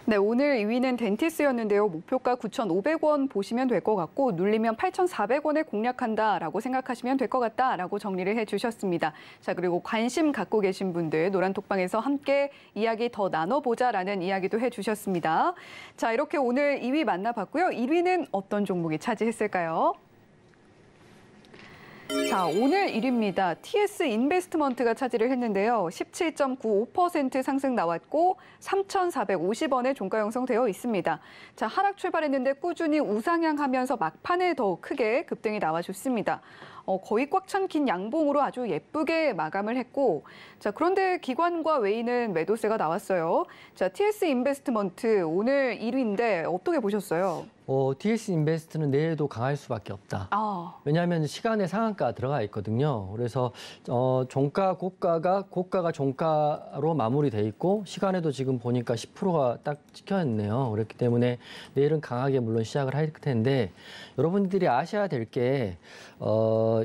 B: 네, 오늘 2위는 덴티스였는데요. 목표가 9,500원 보시면 될 것 같고 눌리면 8,400원에 공략한다라고 생각하시면 될 것 같다라고 정리를 해주셨습니다. 자, 그리고 관심 갖고 계신 분들 노란톡방에서 함께 이야기 더 나눠보자라는 이야기도 해주셨습니다. 자, 이렇게 오늘 2위 만나봤고요. 1위는 어떤 종목이 차지했을까요? 자, 오늘 1위입니다. TS 인베스트먼트가 차지를 했는데요. 17.95% 상승 나왔고 3,450원에 종가 형성되어 있습니다. 자, 하락 출발했는데 꾸준히 우상향하면서 막판에 더 크게 급등이 나와줬습니다. 거의 꽉 찬 긴 양봉으로 아주 예쁘게 마감을 했고, 자, 그런데 기관과 외인은 매도세가 나왔어요. 자, TS 인베스트먼트 오늘 1위인데 어떻게 보셨어요?
C: TS 인베스트는 내일도 강할 수밖에 없다. 왜냐하면 시간의 상한가 들어가 있거든요. 그래서 종가 고가가 종가로 마무리돼 있고 시간에도 지금 보니까 10%가 딱 찍혀 있네요. 그렇기 때문에 내일은 강하게 물론 시작을 할 텐데 여러분들이 아셔야 될 게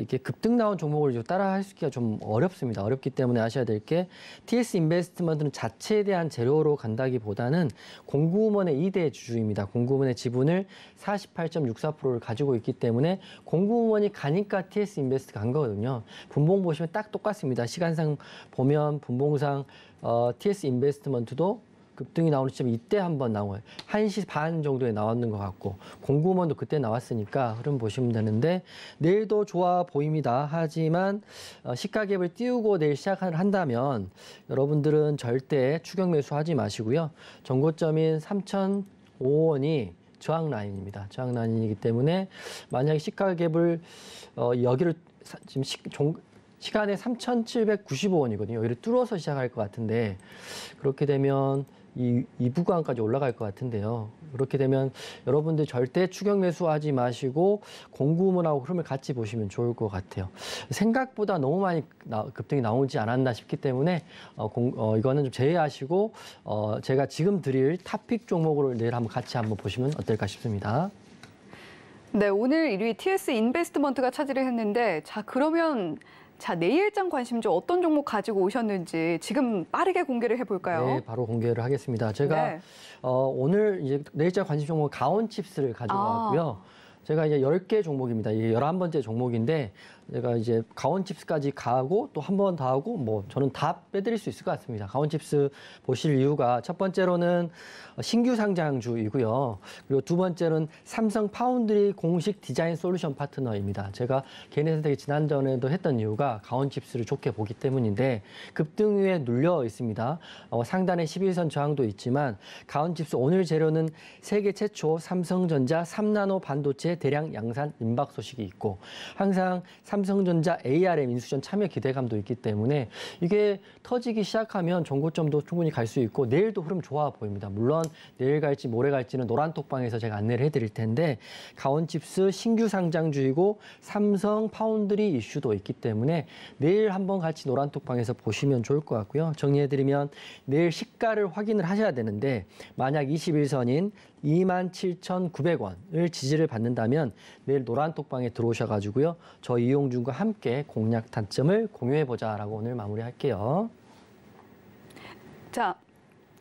C: 이게 급등 나온 종목을 좀 따라 하기가 좀 어렵습니다. 어렵기 때문에 아셔야 될 게 TS 인베스트먼트는 자체에 대한 재료로 간다기보다는 공구음원의 2대 주주입니다. 공구음원의 지분을 48.64%를 가지고 있기 때문에 공구음원이 가니까 TS 인베스트가 간 거거든요. 분봉 보시면 딱 똑같습니다. 시간상 보면 분봉상 TS 인베스트먼트도 급등이 나오는 시점이 이때 한번 나와요. 1시 반 정도에 나왔는 것 같고 공구음원도 그때 나왔으니까 흐름 보시면 되는데 내일도 좋아 보입니다. 하지만 시가갭을 띄우고 내일 시작을 한다면 여러분들은 절대 추격 매수하지 마시고요. 전고점인 3,005원이 저항 라인입니다. 저항 라인이기 때문에 만약에 시가갭을 여기를 지금 시간에 3,795원이거든요. 여기를 뚫어서 시작할 것 같은데 그렇게 되면 이 구간까지 올라갈 것 같은데요. 그렇게 되면 여러분들 절대 추격 매수하지 마시고 공구음원하고 흐름을 같이 보시면 좋을 것 같아요. 생각보다 너무 많이 급등이 나오지 않았나 싶기 때문에 이거는 좀 제외하시고 제가 지금 드릴 탑픽 종목으로 내일 같이 한번 보시면 어떨까 싶습니다.
B: 네, 오늘 1위 TS 인베스트먼트가 차지를 했는데 자, 그러면 내일장 관심주 어떤 종목 가지고 오셨는지 지금 빠르게 공개를 해볼까요?
C: 네, 바로 공개를 하겠습니다. 제가 오늘 이제 내일장 관심 종목 가온칩스를 가지고 왔고요. 제가 이제 10개 종목입니다. 이게 11번째 종목인데 제가 이제 가온칩스까지 가고 또 한 번 더 하고 저는 다 빼드릴 수 있을 것 같습니다. 가온칩스 보실 이유가 첫 번째로는 신규 상장주이고요. 그리고 두 번째는 삼성 파운드리 공식 디자인 솔루션 파트너입니다. 제가 개인의 선택이 지난전에도 했던 이유가 가온칩스를 좋게 보기 때문인데 급등 위에 눌려 있습니다. 상단에 11선 저항도 있지만 가온칩스 오늘 재료는 세계 최초 삼성전자 3나노 반도체 대량 양산 임박 소식이 있고 항상 삼성전자 ARM 인수전 참여 기대감도 있기 때문에 이게 터지기 시작하면 정고점도 충분히 갈 수 있고 내일도 흐름 좋아 보입니다. 물론 내일 갈지 모레 갈지는 노란톡방에서 제가 안내를 해드릴 텐데 가온칩스 신규 상장주이고 삼성 파운드리 이슈도 있기 때문에 내일 한번 같이 노란톡방에서 보시면 좋을 것 같고요. 정리해드리면 내일 시가를 확인을 하셔야 되는데 만약 21선인 27,900원을 지지를 받는다면 내일 노란톡방에 들어오셔가지고요. 저 이용준과 함께 공략 단점을 공유해보자라고 오늘 마무리할게요.
B: 자,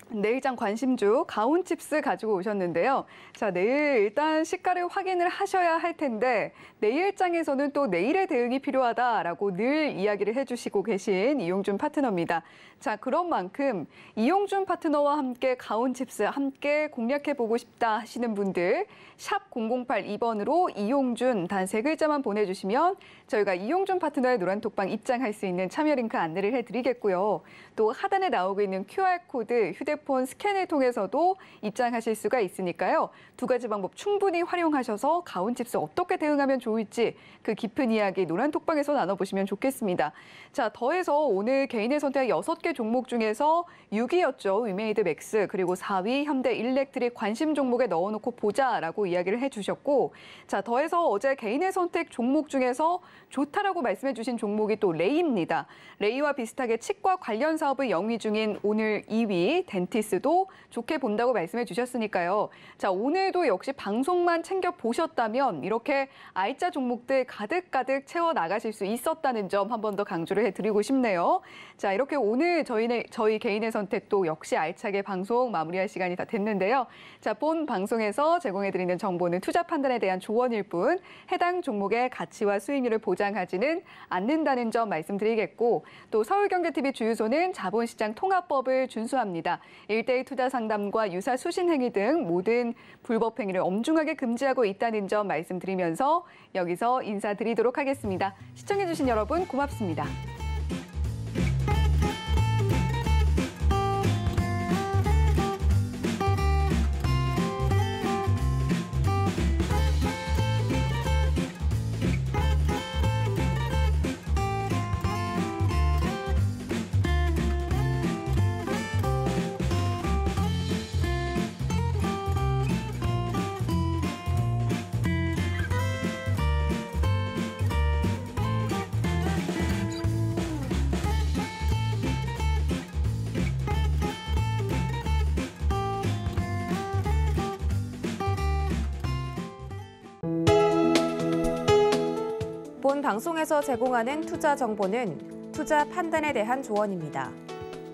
B: 내일장 관심주 가온칩스 가지고 오셨는데요. 자, 내일 일단 시가를 확인을 하셔야 할 텐데 내일장에서는 또 내일의 대응이 필요하다라고 늘 이야기를 해주시고 계신 이용준 파트너입니다. 자, 그런 만큼 이용준 파트너와 함께 가온칩스 함께 공략해보고 싶다 하시는 분들 샵 0082번으로 이용준 단 3글자만 보내주시면 저희가 이용준 파트너의 노란톡방 입장할 수 있는 참여 링크 안내를 해드리겠고요. 또 하단에 나오고 있는 QR코드 휴대폰 휴대폰 스캔을 통해서도 입장하실 수가 있으니까요. 두 가지 방법 충분히 활용하셔서 가온칩스 어떻게 대응하면 좋을지 그 깊은 이야기 노란톡방에서 나눠보시면 좋겠습니다. 자, 더해서 오늘 개인의 선택 6개 종목 중에서 6위였죠. 위메이드 맥스, 그리고 4위 현대 일렉트릭 관심 종목에 넣어놓고 보자라고 이야기를 해주셨고, 자, 더해서 어제 개인의 선택 종목 중에서 좋다라고 말씀해 주신 종목이 또 레이입니다. 레이와 비슷하게 치과 관련 사업을 영위 중인 오늘 2위 덴티스도 좋게 본다고 말씀해 주셨으니까요. 자, 오늘도 역시 방송만 챙겨 보셨다면 이렇게 알짜 종목들 가득가득 채워 나가실 수 있었다는 점 한 번 더 강조를 해드리고 싶네요. 자, 이렇게 오늘 저희 개인의 선택도 역시 알차게 방송 마무리할 시간이 다 됐는데요. 자, 본 방송에서 제공해드리는 정보는 투자 판단에 대한 조언일 뿐 해당 종목의 가치와 수익률을 보장하지는 않는다는 점 말씀드리겠고, 또 서울경제TV 주유소는 자본시장 통합법을 준수합니다. 1:1 투자 상담과 유사 수신 행위 등 모든 불법 행위를 엄중하게 금지하고 있다는 점 말씀드리면서 여기서 인사드리도록 하겠습니다. 시청해주신 여러분 고맙습니다.
A: 본 방송에서 제공하는 투자 정보는 투자 판단에 대한 조언입니다.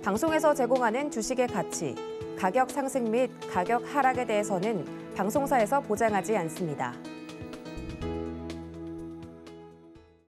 A: 방송에서 제공하는 주식의 가치, 가격 상승 및 가격 하락에 대해서는 방송사에서 보장하지 않습니다.